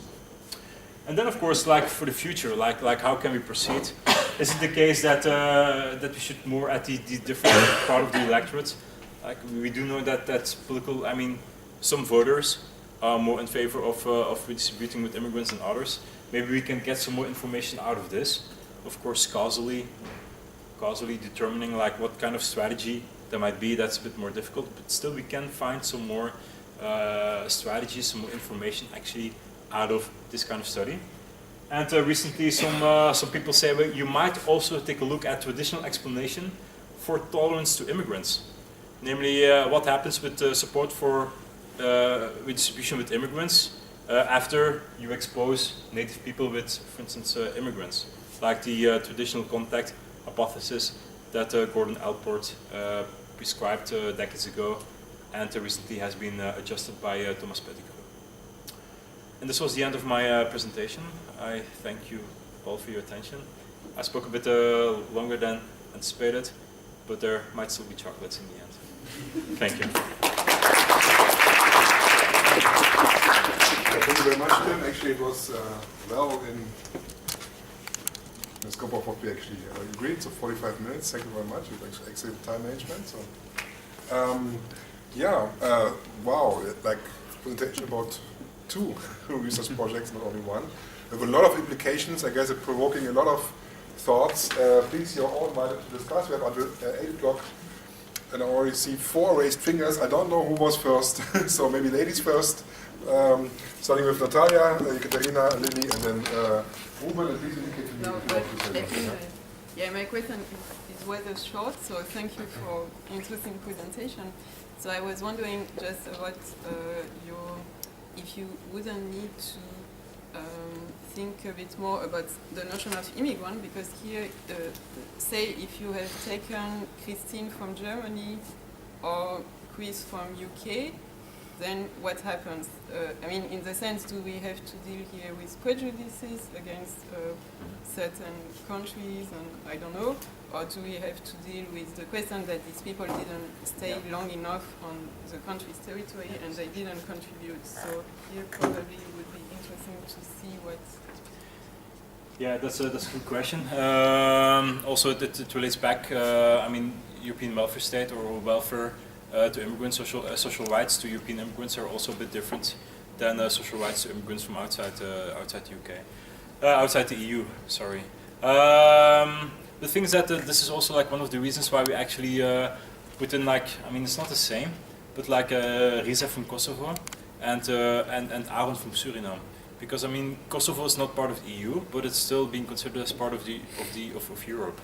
And then, of course, like for the future, like how can we proceed? Is it the case that that we should more at the different part of the electorate? Like we do know that political, I mean, some voters are more in favor of redistributing with immigrants than others. Maybe we can get some more information out of this. Of course, causally determining like what kind of strategy there might be. That's a bit more difficult, but still we can find some more strategies, some more information actually out of this kind of study. And recently some people say, well, you might also take a look at traditional explanation for tolerance to immigrants. Namely, what happens with support for redistribution with immigrants after you expose native people with, for instance, immigrants. Like the traditional contact hypothesis that Gordon Allport prescribed decades ago and recently has been adjusted by Thomas Pettigrew. And this was the end of my presentation. I thank you all for your attention. I spoke a bit longer than anticipated, but there might still be chocolates in the end. Thank you. Thank you very much, Tim. Actually, it was well in the scope of what we actually agreed, so 45 minutes. Thank you very much. It was excellent time management. So, wow, like presentation about 2 research projects, not only one. With a lot of implications, I guess, provoking a lot of thoughts. Please, you're all invited to discuss. We have until 8 o'clock, and I already see 4 raised fingers. I don't know who was first, so maybe ladies first. Starting with Natalia, Katerina, Lily, and then Ruben, and please indicate to me if you want to say something. Yeah, my question is rather short, so thank you for interesting presentation. So I was wondering just about if you wouldn't need to think a bit more about the notion of immigrant, because here, say if you have taken Christine from Germany or Chris from UK, then what happens? I mean, in the sense, do we have to deal here with prejudices against certain countries, and I don't know, or do we have to deal with the question that these people didn't stay long enough on the country's territory and they didn't contribute? So here probably it would be interesting to see what. Yeah, that's a good question. Also, it relates back. I mean, European welfare state or welfare. To immigrants, social rights to European immigrants are also a bit different than social rights to immigrants from outside the UK, outside the EU. Sorry. The thing is that this is also like one of the reasons why we actually put in like, I mean, it's not the same, but like Reza from Kosovo and Aaron from Suriname, because I mean Kosovo is not part of the EU, but it's still being considered as part of Europe,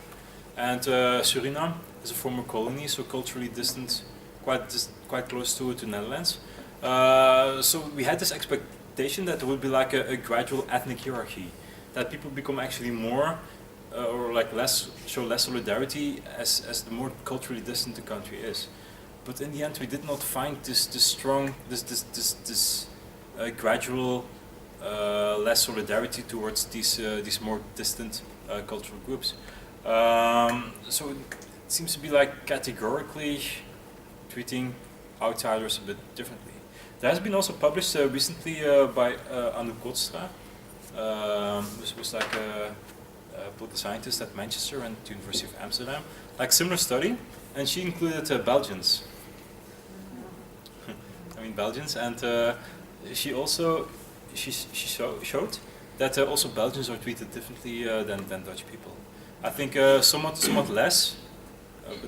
and Suriname is a former colony, so culturally distant. Quite close to the Netherlands. So we had this expectation that there would be like a gradual ethnic hierarchy, that people become actually more or like show less solidarity as the more culturally distant the country is. But in the end, we did not find this strong, gradual less solidarity towards these more distant cultural groups. So it seems to be like categorically treating outsiders a bit differently. There has been also published recently by Anouk Kotstra, who was like a political scientist at Manchester and the University of Amsterdam, like similar study, and she included Belgians. I mean Belgians, and she also showed that also Belgians are treated differently than Dutch people. I think somewhat less.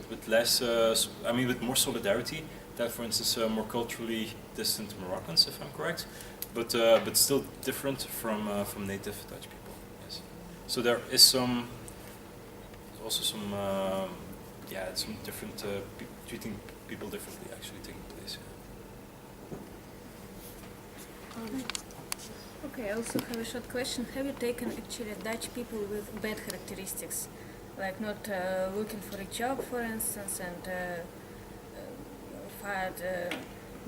With less, I mean, with more solidarity than, for instance, more culturally distant Moroccans, if I'm correct, but still different from native Dutch people. Yes. So there is some different treating people differently actually taking place. Okay, I also have a short question. Have you taken actually Dutch people with bad characteristics? Like not looking for a job, for instance, and fired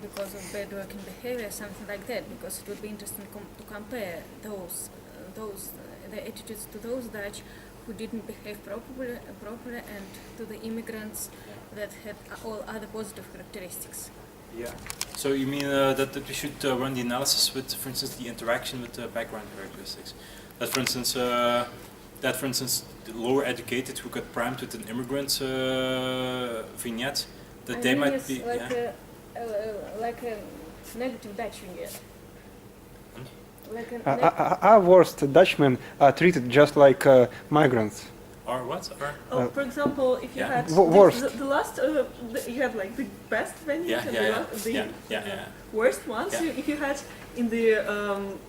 because of bad working behavior, something like that, because it would be interesting to compare those those the attitudes to those Dutch who didn't behave properly, and to the immigrants that had all other positive characteristics. Yeah. So you mean that we should run the analysis with, for instance, the interaction with the background characteristics? That, for instance, the lower educated who got primed with an immigrant vignette, that they might be like a negative Dutch vignette. Like our worst Dutchmen are treated just like migrants. Or what? Or For example, if you Yeah. had Worst. the last, you had like the best venues Yeah, and yeah, the yeah, yeah. worst ones. Yeah. If you had in the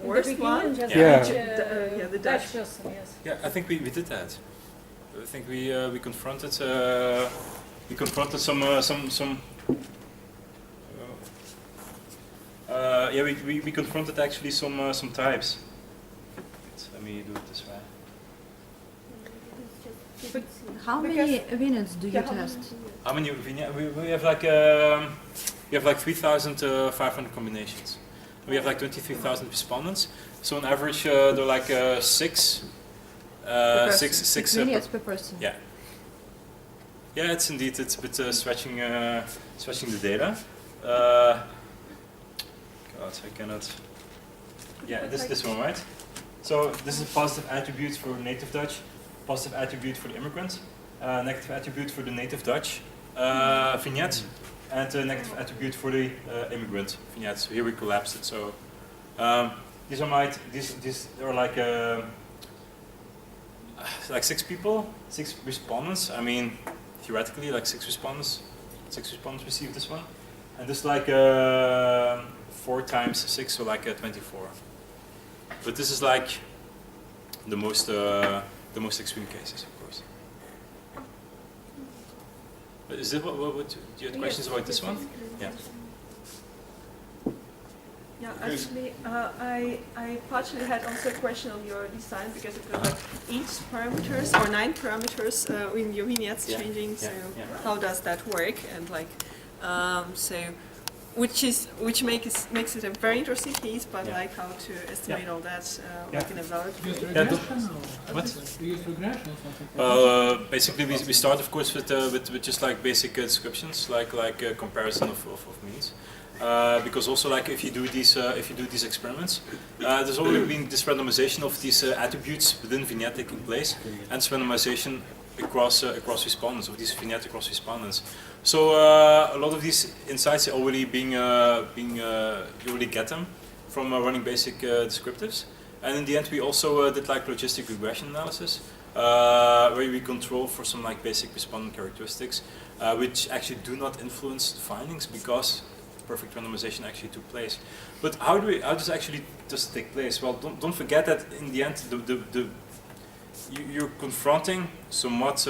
worst one, just Yeah. the Dutch Dutch. person, yes. Yeah, I think we did that. I think we confronted some. Yeah, we confronted actually some types. Let me do it this way. How many vignettes do you test? How many vignettes? We have like 3,500 combinations. We have like 23,000 respondents. So on average, there are like six Vignettes per person. Yeah. Yeah, it's indeed. It's a bit stretching the data. God, I cannot. Yeah, this one, right? So this is positive attributes for native Dutch, positive attribute for the immigrant, negative attribute for the native Dutch vignette, and negative attribute for the immigrant vignette. So here we collapsed it. So these are like 6 people, 6 respondents. I mean, theoretically, like 6 respondents received this one, and this like 4 times 6, so like 24. But this is like the most extreme cases, of course. But is this what do you have questions about this one? Yeah. Yeah, actually, I partially had also a question on your design because it was like each parameters or 9 parameters in your vignettes changing. So how does that work? And like, which makes it a very interesting piece, but like how to estimate all that like in a valid way. What? We use regression or something. Basically, we start, of course, with just like basic descriptions, like comparison of means. Because also, like if you do these experiments, there's already been this randomization of these attributes within vignette taking place, and this randomization across respondents, of these vignette across respondents. So a lot of these insights are already you already get them from running basic descriptives. And in the end, we also did like logistic regression analysis, where we control for some like basic respondent characteristics, which actually do not influence the findings because perfect randomization actually took place. But how does actually this take place? Well, don't forget that in the end, you're confronting somewhat.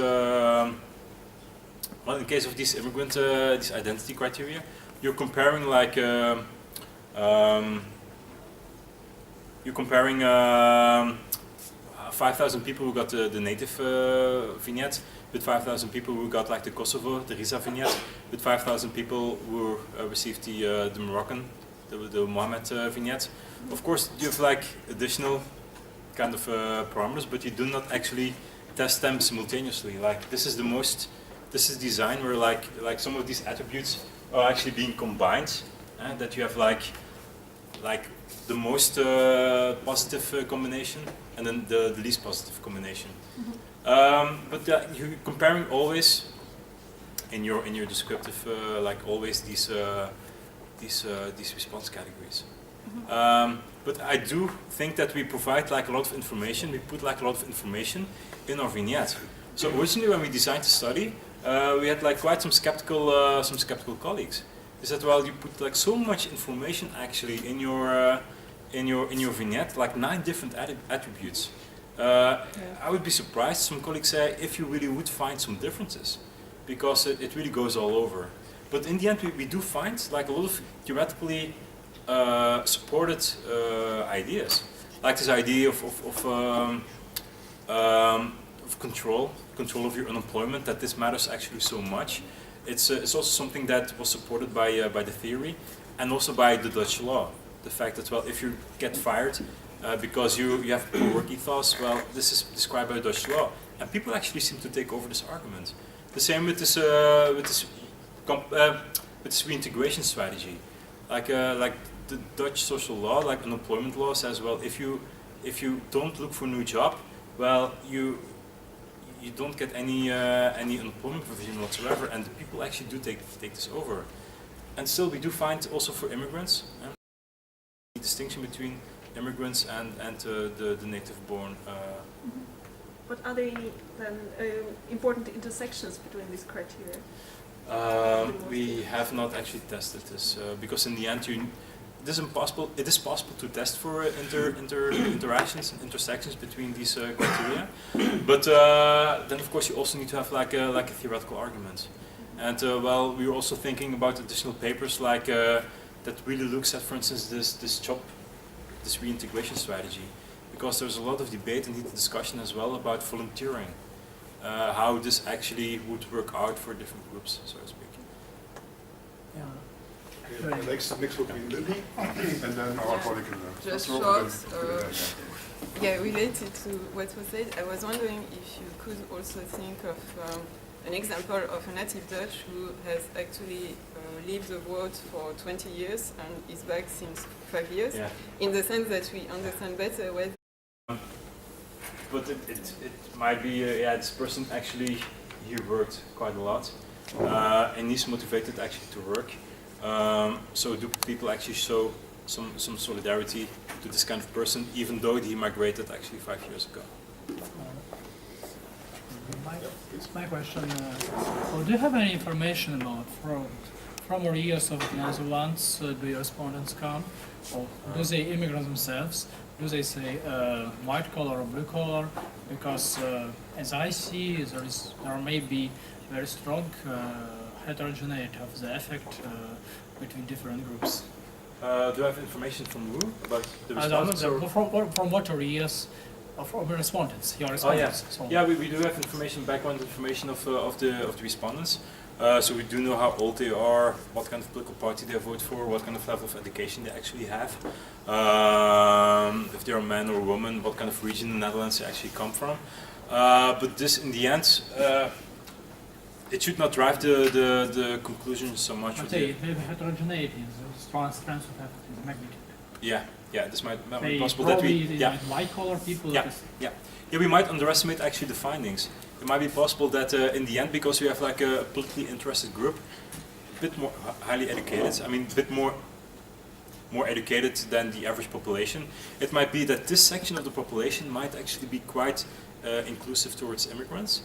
Well, in the case of these immigrant, these identity criteria, you're comparing like 5,000 people who got the native vignette, with 5,000 people who got like the Kosovo, the Riza vignette, with 5,000 people who received the Moroccan, the Mohammed vignette. Of course, you have like additional kind of parameters, but you do not actually test them simultaneously. Like this is design where like some of these attributes are actually being combined, and that you have like the most positive combination and then the least positive combination. But you're comparing always in your descriptive like always these response categories. But I do think that we provide like a lot of information. We put like a lot of information in our vignette. So originally, when we designed the study, we had like quite some skeptical colleagues. They said, well, you put like so much information actually in your vignette, like 9 different attributes. I would be surprised, some colleagues say, if you really would find some differences, because it really goes all over. But in the end, we do find like a lot of theoretically supported ideas, like this idea of control of your unemployment, that this matters actually so much. It's also something that was supported by the theory and also by the Dutch law. The fact that, well, if you get fired because you have poor work ethos. Well, this is described by Dutch law, and people actually seem to take over this argument. The same with this reintegration strategy, like the Dutch social law, like unemployment law says, well, if you don't look for a new job, well, you don't get any unemployment provision whatsoever, and the people actually do take this over. And still, we do find also for immigrants the distinction between immigrants and the native-born. But are there any then important intersections between these criteria? We have not actually tested this because in the end, it is possible to test for interactions and intersections between these criteria, but then of course you also need to have like a theoretical argument. And well, we were also thinking about additional papers like that really looks at, for instance, this reintegration strategy, because there's a lot of debate and heated discussion as well about volunteering, how this actually would work out for different groups, so to speak. The next mix will be Lily, and then our colleague. Just short, related to what was said, I was wondering if you could also think of an example of a native Dutch who has actually lived abroad for 20 years and is back since 5 years, in the sense that we understand better whether. But it might be, this person actually, he worked quite a lot, and he's motivated actually to work. So do people actually show some solidarity to this kind of person, even though he migrated actually 5 years ago? My question, do you have any information about from areas of the Netherlands do your respondents come, or do they immigrants themselves? Do they say white collar or blue collar? Because as I see, there may be very strong heterogeneity of the effect between different groups. Do you have information from who about the respondents? From what areas of the respondents, your respondents? We do have information, background information of the respondents. So we do know how old they are, what kind of political party they vote for, what kind of level of education they actually have, if they're a man or a woman, what kind of region in the Netherlands they actually come from. But this, in the end, it should not drive the conclusion so much. But the heterogeneity is a strong strength of the magnitude. This might be possible that we. White collar people. We might underestimate actually the findings. It might be possible that in the end, because we have like a politically interested group, a bit more highly educated. I mean, a bit more educated than the average population. It might be that this section of the population might actually be quite inclusive towards immigrants.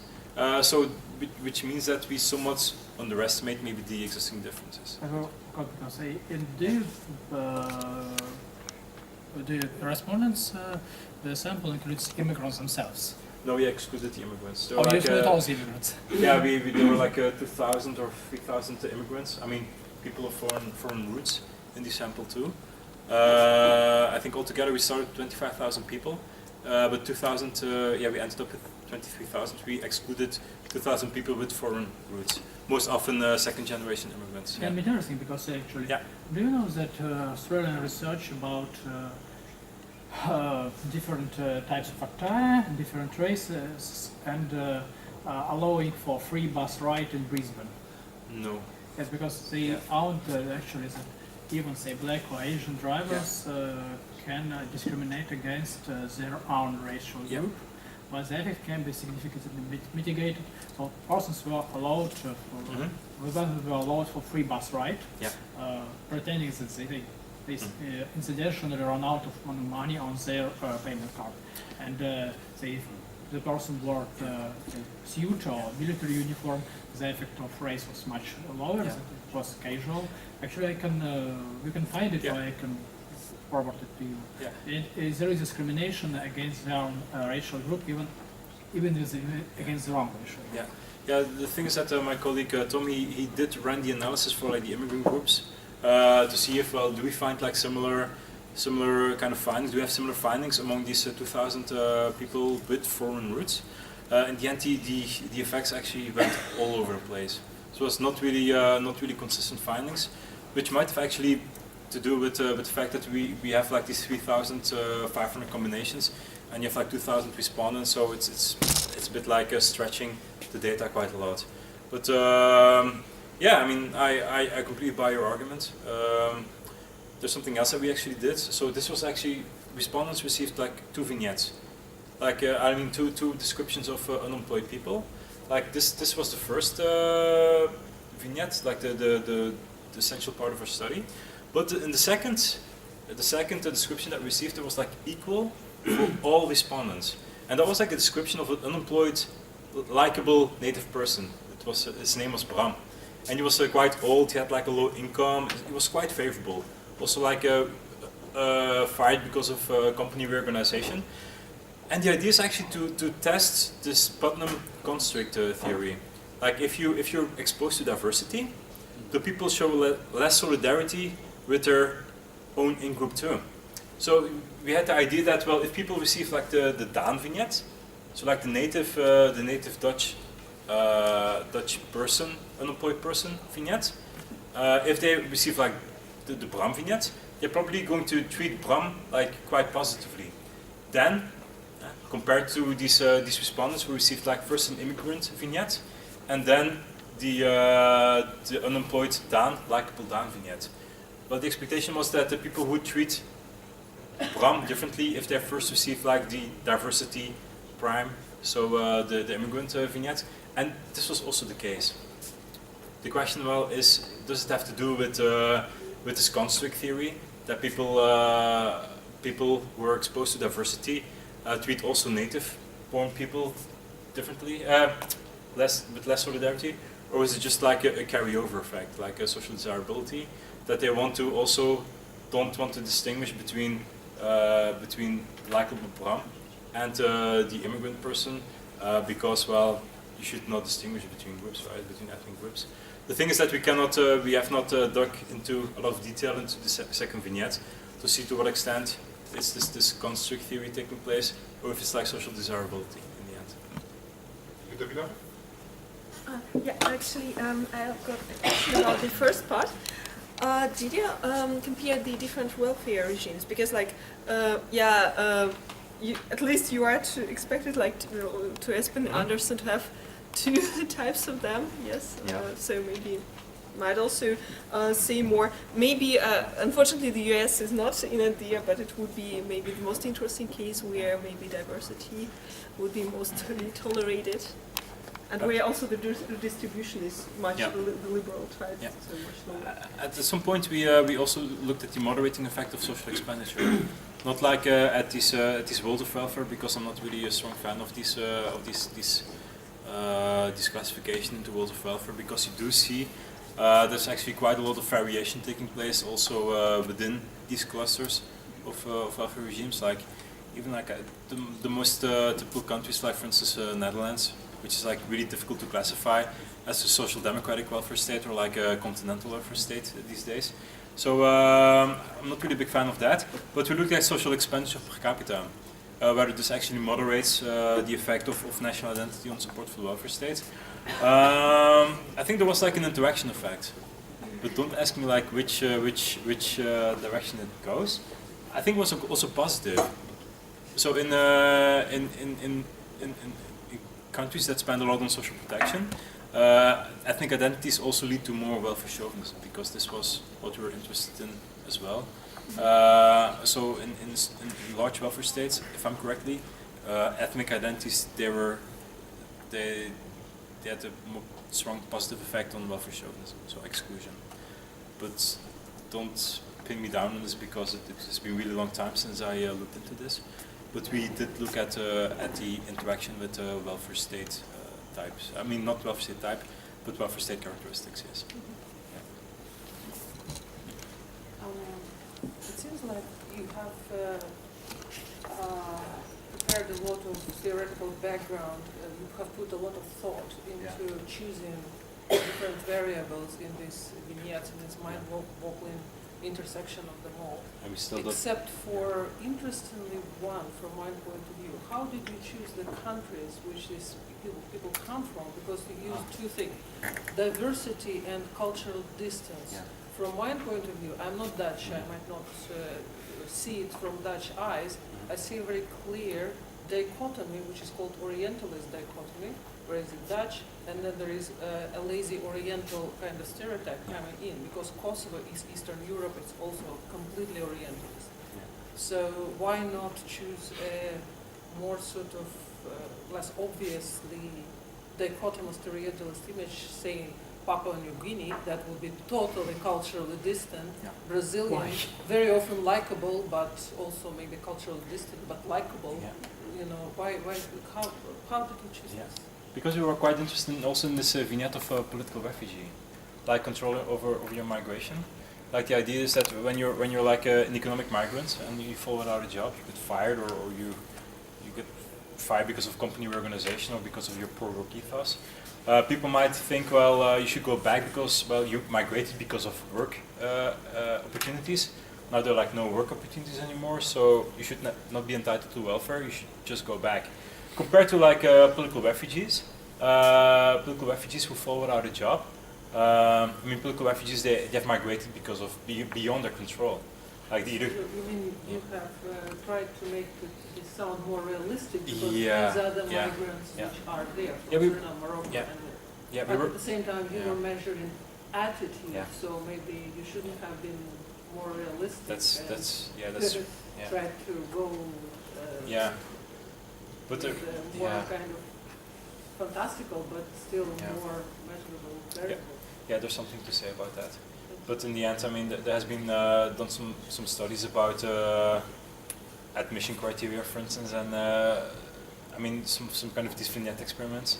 Which means that we somewhat underestimate maybe the existing differences. Because the respondents, the sample includes immigrants themselves. No, we excluded the immigrants. You excluded all the immigrants? There were like 2,000 or 3,000 immigrants. I mean, people of foreign roots in the sample too. I think altogether we started 25,000 people, but 2,000. We ended up with 23,000. We excluded 2,000 people with foreign roots, most often second-generation immigrants. Can be interesting because actually, do you know that Australian research about different types of attire, different races, and allowing for free bus ride in Brisbane? No. Yes, because they found actually that even say black or Asian drivers can discriminate against their own racial group. But the effect can be significantly mitigated. So persons were allowed for free bus ride, pretending that they incidentally run out of money on their payment card, and the person wore the suit or military uniform, the effect of race was much lower. It was casual. Actually, we can find it, or I can forward it to you. There is discrimination against their own racial group, even against the wrong racial group. The thing is that my colleague Tom, he did run the analysis for like the immigrant groups to see if do we find like similar kind of findings. Do we have similar findings among these 2,000 people with foreign roots? In the end, the effects actually went all over the place. So it's not really consistent findings, which might have actually to do with the fact that we have like these 3,500 combinations, and you have like 2,000 respondents, so it's a bit like stretching the data quite a lot. But yeah, I mean, I completely buy your argument. There's something else that we actually did. So this was actually, respondents received like 2 vignettes. Like, I mean, two descriptions of unemployed people. Like this was the first vignette, like the essential part of our study. But in the second description that we received, it was like equal for all respondents. And that was like a description of an unemployed, likable native person. It was, his name was Bram. And he was quite old, he had like a low income, he was quite favorable. Also like fired because of company reorganization. And the idea is actually to test this Putnam construct theory. Like if you're exposed to diversity, the people show less solidarity with their own in-group too. So we had the idea that, well, if people receive like the Daan vignette, so like the native Dutch person, unemployed person vignette, if they receive like the Bram vignette, they're probably going to treat Bram like quite positively. Then, compared to these respondents who received like first an immigrant vignette, and then the unemployed Daan, likable Daan vignette. But the expectation was that the people would treat Bram differently if they first received like the diversity prime, so the immigrant vignette, and this was also the case. The question, well, is does it have to do with this construct theory that people who are exposed to diversity treat also native-born people differently, with less solidarity, or is it just like a carryover effect, like a social desirability, that they don't want to distinguish between likable Bram and the immigrant person, because, well, you should not distinguish between groups, right? Between ethnic groups. The thing is that we have not dug into a lot of detail into the second vignette to see to what extent is this construct theory taking place, or if it's like social desirability in the end. Yeah, actually, I've got a question about the first part. Did you compare the different welfare regimes? Because, like, at least you are expected, like, to Espen Andersen to have 2 types of them. Yes. Yeah. So maybe might also say more. Maybe, unfortunately, the US is not in idea, but it would be maybe the most interesting case where maybe diversity would be mostly tolerated. And where also the distribution is much liberal, right? Yeah. So much lower. At some point, we also looked at the moderating effect of social expenditure, not like at these world of welfare, because I'm not really a strong fan of these classification into world of welfare, because you do see there's actually quite a lot of variation taking place also within these clusters of welfare regimes. Like even like the most typical countries, like for instance Netherlands, which is like really difficult to classify as a social democratic welfare state or like a continental welfare state these days. So I'm not really a big fan of that. But we look at social expenditure per capita, where this actually moderates the effect of national identity on support for the welfare state. I think there was like an interaction effect, but don't ask me like which direction it goes. I think it was also positive. So in countries that spend a lot on social protection, ethnic identities also lead to more welfare chauvinism, because this was what we were interested in as well. So in large welfare states, if I'm correctly, ethnic identities they had a more strong positive effect on welfare chauvinism, so exclusion. But don't pin me down on this, because it's been a really long time since I looked into this. But we did look at the interaction with welfare state types. I mean, not welfare state type, but welfare state characteristics, yes. It seems like you have prepared a lot of theoretical background. You have put a lot of thought into choosing different variables in this vignette, in this mind-boggling intersection of them all. Except for, interestingly, one from my point of view. How did you choose the countries which these people come from? Because you use 2 things, diversity and cultural distance. from my point of view, I'm not Dutch, I might not see it from Dutch eyes. I see a very clear dichotomy, which is called Orientalist dichotomy, where is it Dutch, and then there is a lazy Oriental kind of stereotype coming in, because Kosovo is Eastern Europe, it's also completely Orientalist. So why not choose a more sort of less obviously dichotomous Orientalist image, saying Papua New Guinea, that would be totally culturally distant, Brazilian, very often likable, but also maybe culturally distant, but likable. You know, how did you choose this? Because we were quite interested also in this vignette of political refugee, like control over your migration. Like the idea is that when you're like an economic migrant and you fall without a job, you get fired, or you get fired because of company reorganization or because of your poor work ethos. People might think, well, you should go back because, well, you migrated because of work opportunities. Now there are like no work opportunities anymore, so you should not be entitled to welfare. You should just go back. Compared to like political refugees who fall without a job. I mean, political refugees, they have migrated because of beyond their control. Like You mean you have tried to make it sound more realistic because these are the migrants which are there from Suriname, Morocco, and but at the same time you were measuring attitude, so maybe you shouldn't have been more realistic. That's tried to go but more kind of fantastical, but still more measurable variable. Yeah, there's something to say about that. But in the end, I mean, there has been done some studies about admission criteria, for instance, and I mean some kind of these vignette experiments,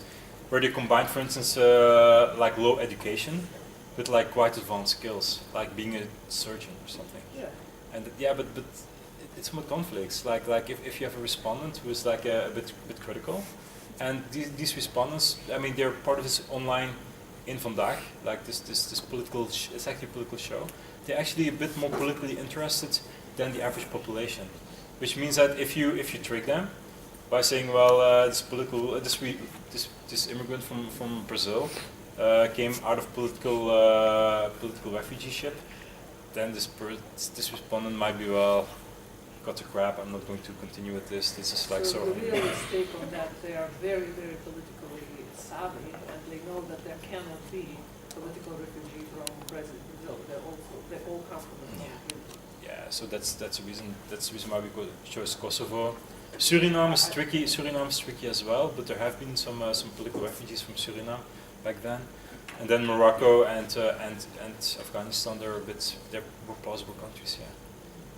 where they combine, for instance, like low education with like quite advanced skills, like being a surgeon or something. Yeah. And but it's somewhat conflicts. Like if you have a respondent who is like a bit critical, and these respondents, I mean, they're part of this online in vandaag, like this political, it's actually a political show. They're actually a bit more politically interested than the average population, which means that if you trick them by saying, well, this immigrant from Brazil came out of political refugee ship, then this respondent might be, well, got to crap, I'm not going to continue with this. This is like so. The real mistake on that, they are very, very politically savvy, and they know that there cannot be political refugee from Brazil. They all come from the same region. Yeah, so that's the reason. That's the reason why we chose Kosovo. Suriname is tricky. Suriname is tricky as well, but there have been some political refugees from Suriname back then, and then Morocco and Afghanistan. They're more plausible countries. Yeah.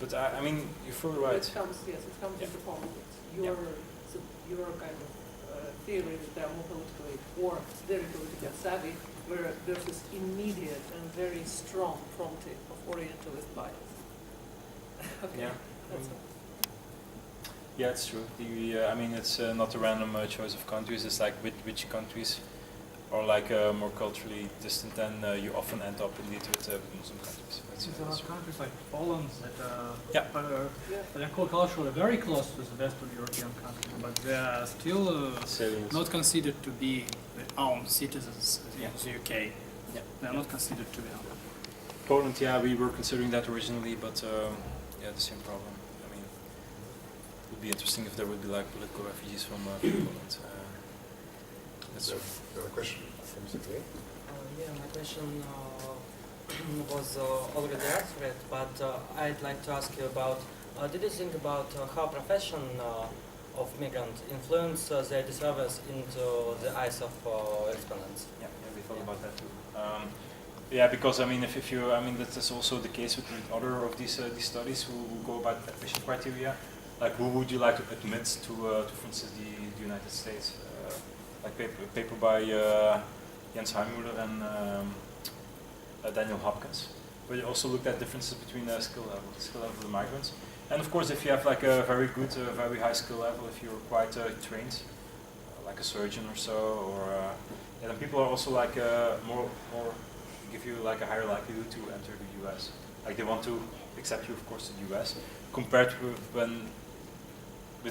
But I mean, you're fully right. It comes into politics. Your kind of theory that they are more politically or very politically savvy, versus immediate and very strong prompting of Orientalist bias. Okay. Yeah. That's Yeah, it's true. I mean, it's not a random choice of countries. It's like which countries are like more culturally distant, and you often end up indeed with Muslim countries. There are countries like Poland that are culturally very close to the Western European countries, but they are still not considered to be their own citizens in the UK. Yeah. They are not considered to be. Poland, we were considering that originally, but the same problem. I mean, it would be interesting if there would be like political refugees from Poland. That's Another question from Mr. Clay? My question was already answered, but I'd like to ask you about, did you think about how profession of migrant influence their disservice into the eyes of respondents? Yeah, we thought about that too. Because I mean, that's also the case with other of these studies who go about admission criteria. Like, who would you like to admit to for instance, the United States? Like a paper by Jens Heimüller and Daniel Hopkins, where they also looked at differences between skill level of the migrants. And of course, if you have like a very good, very high skill level, if you're quite trained, like a surgeon or so, or then people are also like more give you like a higher likelihood to enter the U.S. Like they want to accept you, of course, to the U.S. compared with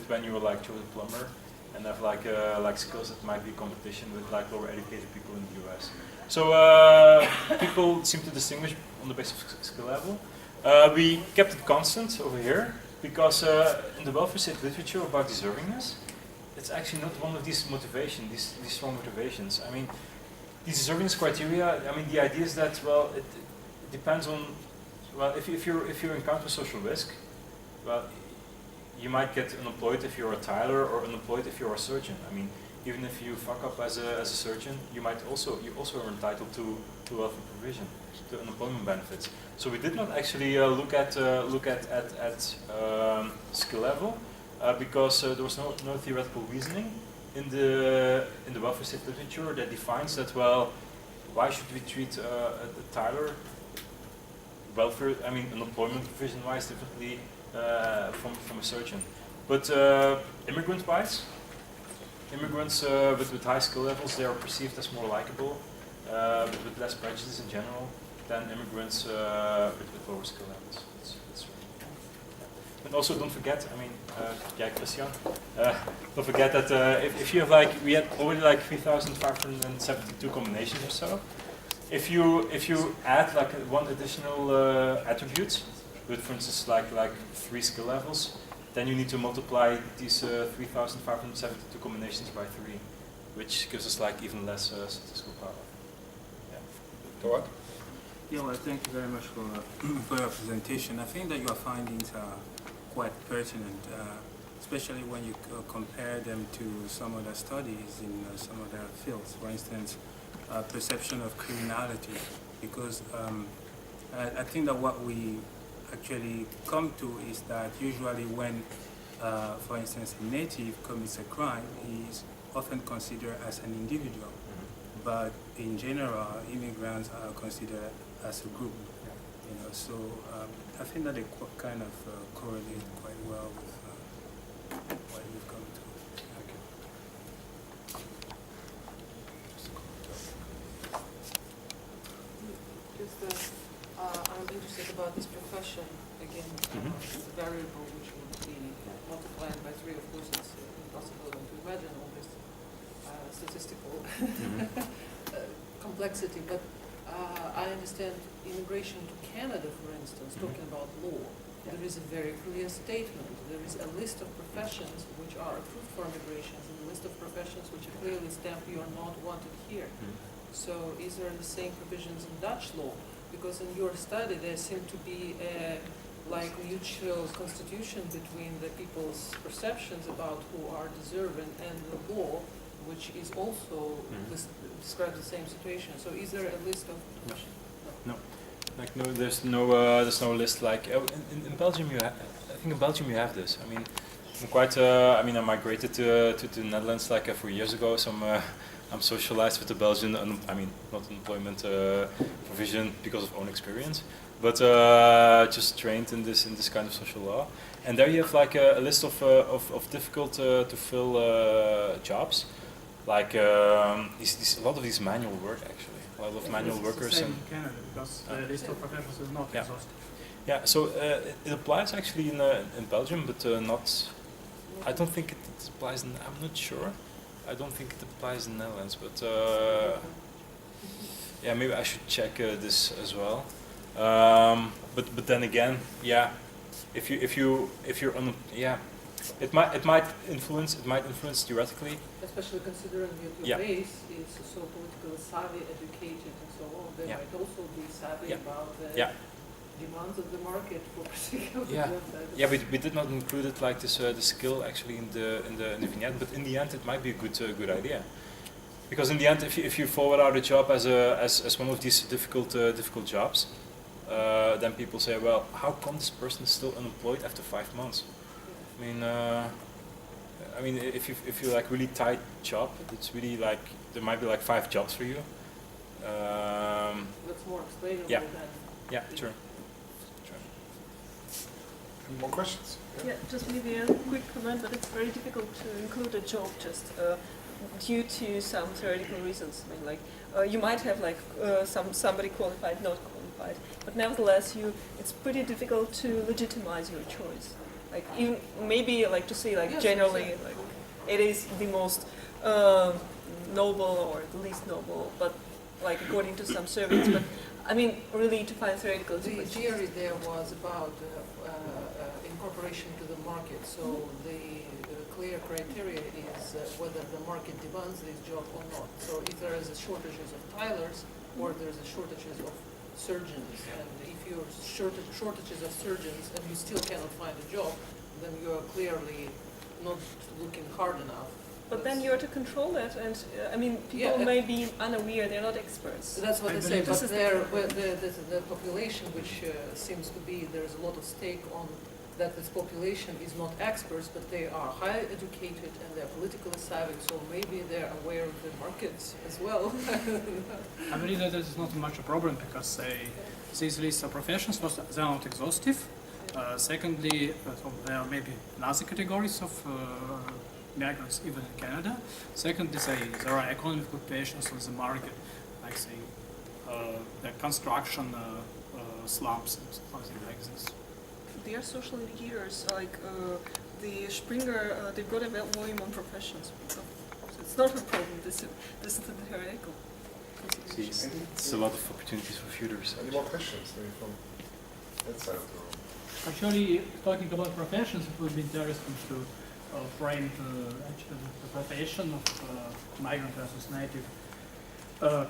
when you were like chosen plumber. and have like skills that might be competition with like lower educated people in the US. So people seem to distinguish on the basis of skill level. We kept it constant over here because in the welfare state literature about deservingness, it's actually not one of these motivations, these strong motivations. I mean, these deservingness criteria. I mean, the idea is that well, it depends on well, if you encounter social risk, well, you might get unemployed if you're a tiler or unemployed if you're a surgeon. I mean, even if you fuck up as a surgeon, you also are entitled to welfare provision, to unemployment benefits. So we did not actually look at skill level because there was no theoretical reasoning in the welfare state literature that defines that. Well, why should we treat a tiler welfare? I mean, unemployment provision-wise differently from a surgeon, but immigrant-wise. Immigrants with high skill levels, they are perceived as more likable, with less prejudice in general than immigrants with lower skill levels. That's right. Yeah. And also don't forget, I mean, Christian, don't forget that if you have like, we had already like 3,572 combinations or so. If you add like one additional attribute, with for instance like 3 skill levels, then you need to multiply these 3,572 combinations by 3, which gives us like even less statistical power. Yeah. So what? Yeah, well, thank you very much for your presentation. I think that your findings are quite pertinent, especially when you compare them to some other studies in some other fields. For instance, perception of criminality, because I think that what we actually come to is that usually when, for instance, a native commits a crime, he is often considered as an individual. But in general, immigrants are considered as a group. You know, so I think that they kind of correlate quite well with what we've come to. I'm interested about this profession again. The variable which would be multiplied by 3. Of course, it's impossible to imagine all this statistical complexity. But I understand immigration to Canada, for instance, talking about law. There is a very clear statement. There is a list of professions which are approved for immigration, and a list of professions which are clearly stamped you are not wanted here. So is there the same provisions in Dutch law? Because in your study there seemed to be a mutual constitution between the people's perceptions about who are deserving and the law, which is also describes the same situation. So is there a list of professions? No. Like no, there's no list like in Belgium. I think in Belgium you have this. I mean, I'm quite. I mean, I migrated to the Netherlands like 4 years ago. So I'm socialized with the Belgian. I mean, not employment provision because of own experience, but just trained in this kind of social law. And there you have like a list of difficult to fill jobs, like a lot of these manual work actually. A lot of manual workers. In Canada, because the list of professions is not exhaustive. Yeah, so it applies actually in Belgium, but not. I don't think it applies. I'm not sure. I don't think it applies in the Netherlands, but yeah, maybe I should check this as well. But then again, yeah, if you're on, yeah, it might influence theoretically. Especially considering that your base is so politically savvy, educated, and so on, they might also be savvy about the demands of the market for particular jobs. Yeah, we did not include it like this the skill actually in the vignette, but in the end it might be a good idea, because in the end if you forward out a job as one of these difficult jobs, then people say, well, how come this person is still unemployed after 5 months? I mean, if you like really tight job, it's really like there might be like 5 jobs for you. That's more explainable than. Yeah, sure. Any more questions? Yeah, just maybe a quick comment, but it's very difficult to include a job just due to some theoretical reasons. I mean, like you might have like somebody qualified, not qualified, but nevertheless, it's pretty difficult to legitimize your choice. Like even maybe like to say like generally like it is the most noble or the least noble, but like according to some surveys. But I mean, really to find theoretical. The theory there was about incorporation to the market. So the clear criteria is whether the market demands this job or not. So if there is a shortages of tilers or there's a shortages of surgeons, and if you're shortages of surgeons and you still cannot find a job, then you are clearly not looking hard enough. But then you are to control that, and I mean, people may be unaware; they're not experts. That's what I say. But the population, which seems to be, there's a lot of stake on that. This population is not experts, but they are highly educated and they're politically savvy. So maybe they're aware of the markets as well. I believe that this is not much a problem because these lists of professions they are not exhaustive. Secondly, there are maybe other categories of migrants even in Canada. Secondly, there are economic occupations on the market, like the construction slums and something like this. They are social indicators, like the Springer, they've got a volume on professions. So it's not a problem. This is the theoretical consideration. It's a lot of opportunities for futures. Any more questions maybe from that side of the room? Actually, talking about professions, it would be interesting to frame actually the profession of migrant versus native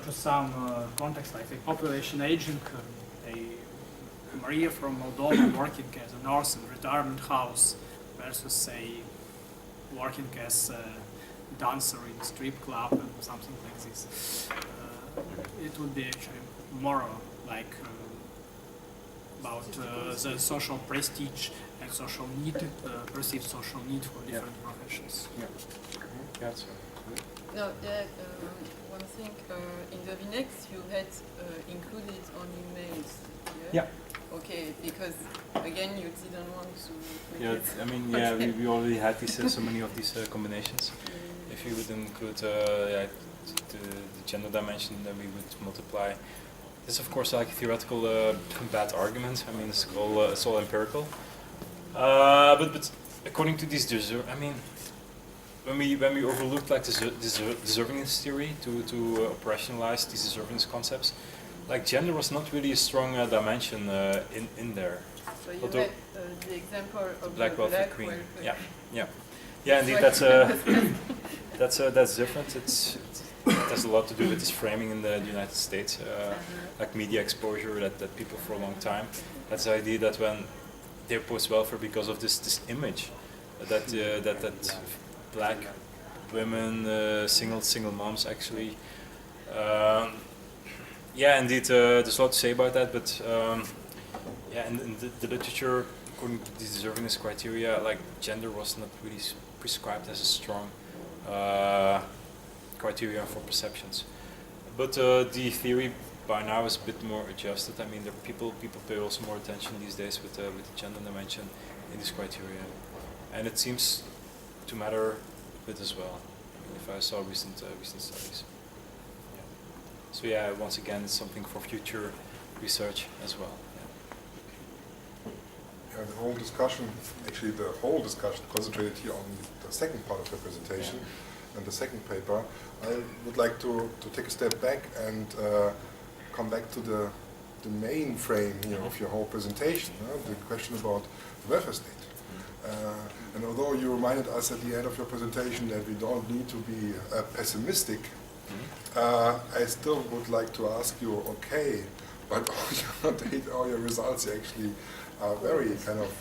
to some context, like the population aging, Maria from Moldova working as a nurse in a retirement house versus, say, working as a dancer in a strip club and something like this. It would be actually more like about the social prestige and social need, perceived social need for different professions. No, one thing, in the VNext you had included only males. Yeah. Okay, because again you didn't want to. Yeah, I mean, we already had these so many of these combinations. If you would include the gender dimension, then we would multiply. This, of course, like a theoretical bad argument. I mean, it's all empirical. But according to these I mean, when we overlooked like deservingness theory to operationalize these deservingness concepts, like gender was not really a strong dimension in there. So you had the example of the black welfare queen. welfare. Yeah. Indeed, that's different. It has a lot to do with this framing in the United States, like media exposure that people for a long time. That's the idea that when they oppose welfare because of this image that black women, single moms actually. Yeah, indeed, there's a lot to say about that, but in the literature, according to these deservingness criteria, like gender was not really prescribed as a strong criteria for perceptions. But the theory by now is a bit more adjusted. I mean, people pay also more attention these days with the gender dimension in these criteria, and it seems to matter a bit as well. I mean, if I saw recent studies. So yeah, once again, it's something for future research as well. Yeah, the whole discussion concentrated here on the second part of the presentation and the second paper. I would like to take a step back and come back to the main frame here of your whole presentation, the question about the welfare state. And although you reminded us at the end of your presentation that we don't need to be pessimistic, I still would like to ask you, okay, but all your results actually are very kind of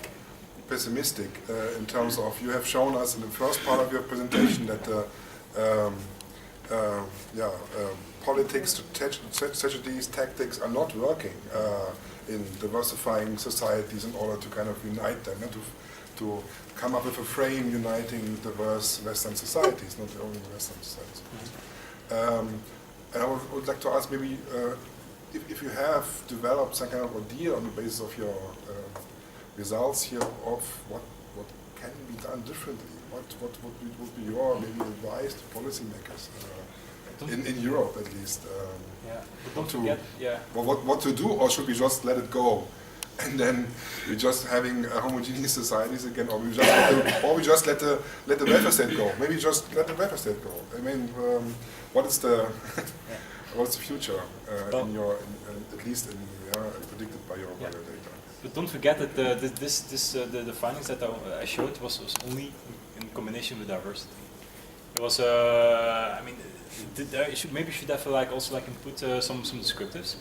pessimistic in terms of, you have shown us in the first part of your presentation that politics, strategies, tactics are not working in diversifying societies in order to kind of unite them, to come up with a frame uniting diverse Western societies, not only Western societies. And I would like to ask maybe if you have developed some kind of idea on the basis of your results here of what can be done differently, what would be your maybe advice to policymakers in Europe at least? What to do, or should we just let it go and then we're just having homogeneous societies again, or we just let the welfare state go. Maybe just let the welfare state go. I mean, what is the what's the future in your, at least predicted by your data? But don't forget that the findings that I showed was only in combination with diversity. It was, I mean, maybe should have also input some descriptives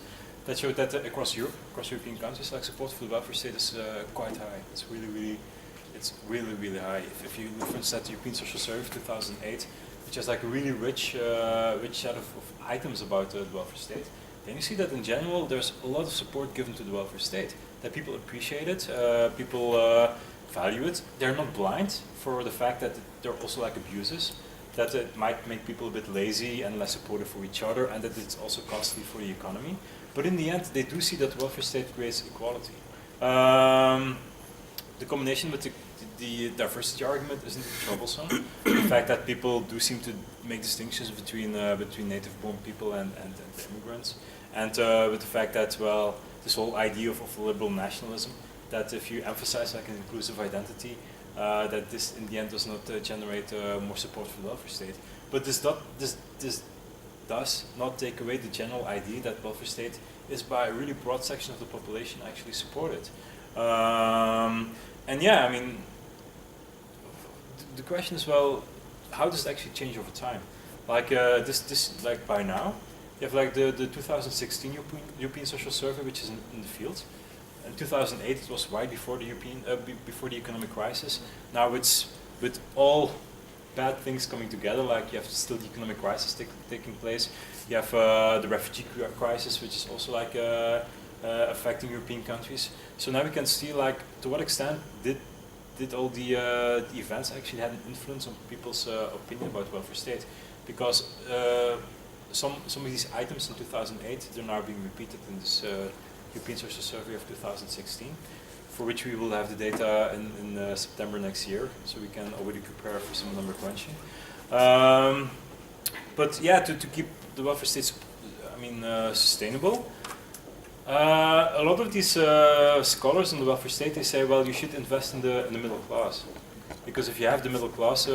that showed that across Europe, across European countries, support for the welfare state is quite high. It's really high. If you look, for instance, at the European Social Survey of 2008, which has a really rich set of items about the welfare state, then you see that in general there's a lot of support given to the welfare state. That people appreciate it, people value it. They're not blind for the fact that there are also abuses, that it might make people a bit lazy and less supportive for each other, and that it's also costly for the economy. But in the end, they do see that the welfare state creates equality. The combination with the diversity argument isn't troublesome. The fact that people do seem to make distinctions between native-born people and immigrants, and with the fact that, well, this whole idea of liberal nationalism, that if you emphasize an inclusive identity, that this in the end does not generate more support for the welfare state. But this does not take away the general idea that welfare state is by a really broad section of the population actually supported. And yeah, I mean, the question is, well, how does it actually change over time? By now, you have the 2016 European Social Survey, which is in the field. In 2008, it was right before the before the economic crisis. Now it's with all bad things coming together, you have still the economic crisis taking place. You have the refugee crisis, which is also affecting European countries. So now we can see to what extent did all the events actually have an influence on people's opinion about welfare state, because some of these items in 2008 they're now being repeated in this European Social Survey of 2016, for which we will have the data in September next year, so we can already prepare for some number crunching. But yeah, to keep the welfare state, sustainable. A lot of these scholars in the welfare state, they say, well, you should invest in the middle class, because if you have the middle class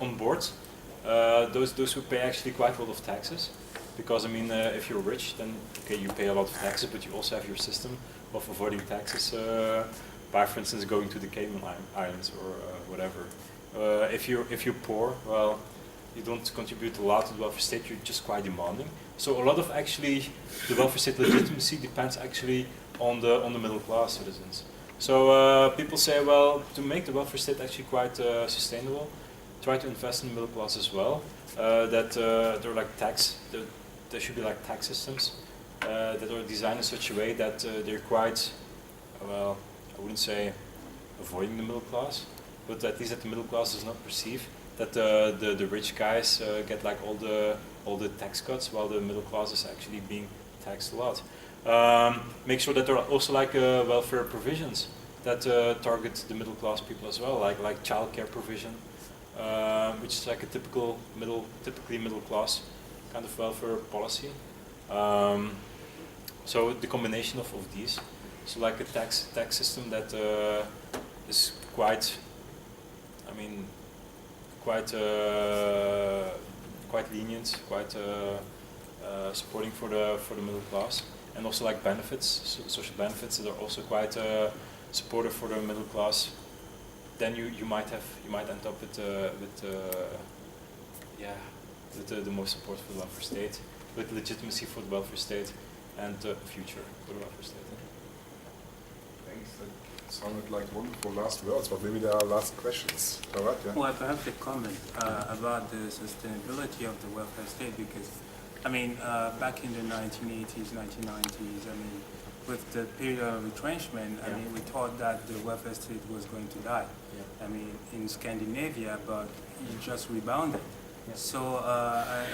on board, those who pay actually quite a lot of taxes. Because if you're rich, then okay, you pay a lot of taxes, but you also have your system of avoiding taxes by, for instance, going to the Cayman Islands or whatever. If you're poor, well, you don't contribute a lot to the welfare state. You're just quite demanding. So a lot of actually the welfare state legitimacy depends actually on the middle class citizens. So people say, well, to make the welfare state actually quite sustainable, try to invest in the middle class as well. There should be tax systems that are designed in such a way that they're quite, well, I wouldn't say avoiding the middle class, but at least that the middle class does not perceive that the rich guys get all the tax cuts, while the middle class is actually being taxed a lot. Make sure that there are also welfare provisions that target the middle class people as well, like childcare provision, which is a typically middle class kind of welfare policy. So the combination of these, so a tax system that is quite lenient, quite supporting for the middle class, and also benefits, social benefits that are also quite supportive for the middle class. Then you might end up with the most support for the welfare state, with legitimacy for the welfare state, and future for the welfare state. Thanks. That sounded like wonderful last words, but maybe there are last questions. All right, yeah. Well, perhaps a comment about the sustainability of the welfare state, because, back in the 1980s, 1990s, with the period of retrenchment, we thought that the welfare state was going to die. Yeah. In Scandinavia, but it just rebounded. Yeah. So,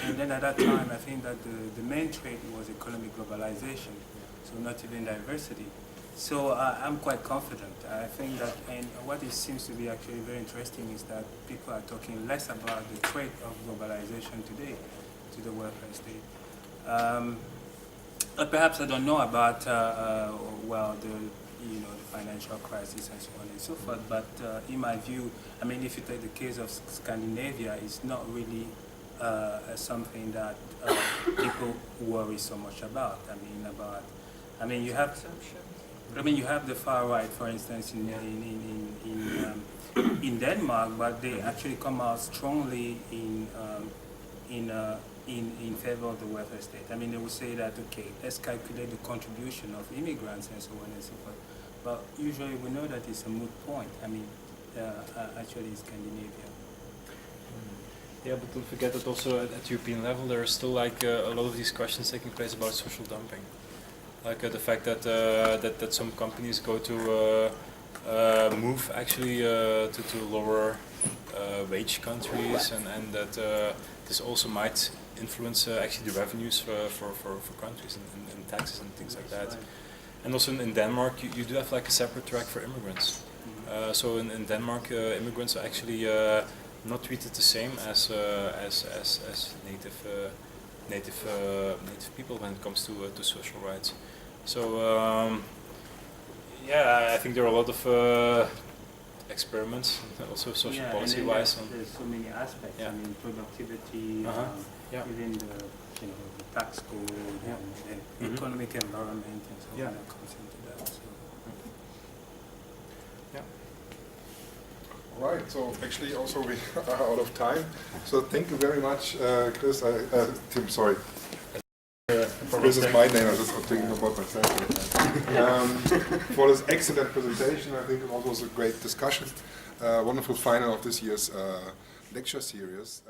and then at that time, I think that the main trait was economic globalization, so not even diversity. So I'm quite confident. I think that, and what it seems to be actually very interesting is that people are talking less about the trait of globalization today to the welfare state. Perhaps I don't know about, you know, the financial crisis and so on and so forth. But in my view, I mean, if you take the case of Scandinavia, it's not really something that people worry so much about. You have the far right, for instance, in Denmark, but they actually come out strongly in favor of the welfare state. I mean, they would say that, okay, let's calculate the contribution of immigrants and so on and so forth. But usually we know that it's a moot point. I mean, actually in Scandinavia. Yeah, but don't forget that also at European level there are still like a lot of these questions taking place about social dumping. Like the fact that that some companies go to move actually to lower wage countries, and that this also might influence actually the revenues for countries and taxes and things like that. And also in Denmark you do have like a separate track for immigrants. So in Denmark immigrants are actually not treated the same as native people when it comes to social rights. So yeah, I think there are a lot of experiments, also social policy wise. There's so many aspects. Yeah. I mean, productivity, even the tax code, and the economic environment, and so on that comes into that. So. Right, so actually also we are out of time. So thank you very much, Chris. Tim, sorry. Chris is my name, I was just thinking about myself. For this excellent presentation, I think it also was a great discussion. Wonderful final of this year's lecture series.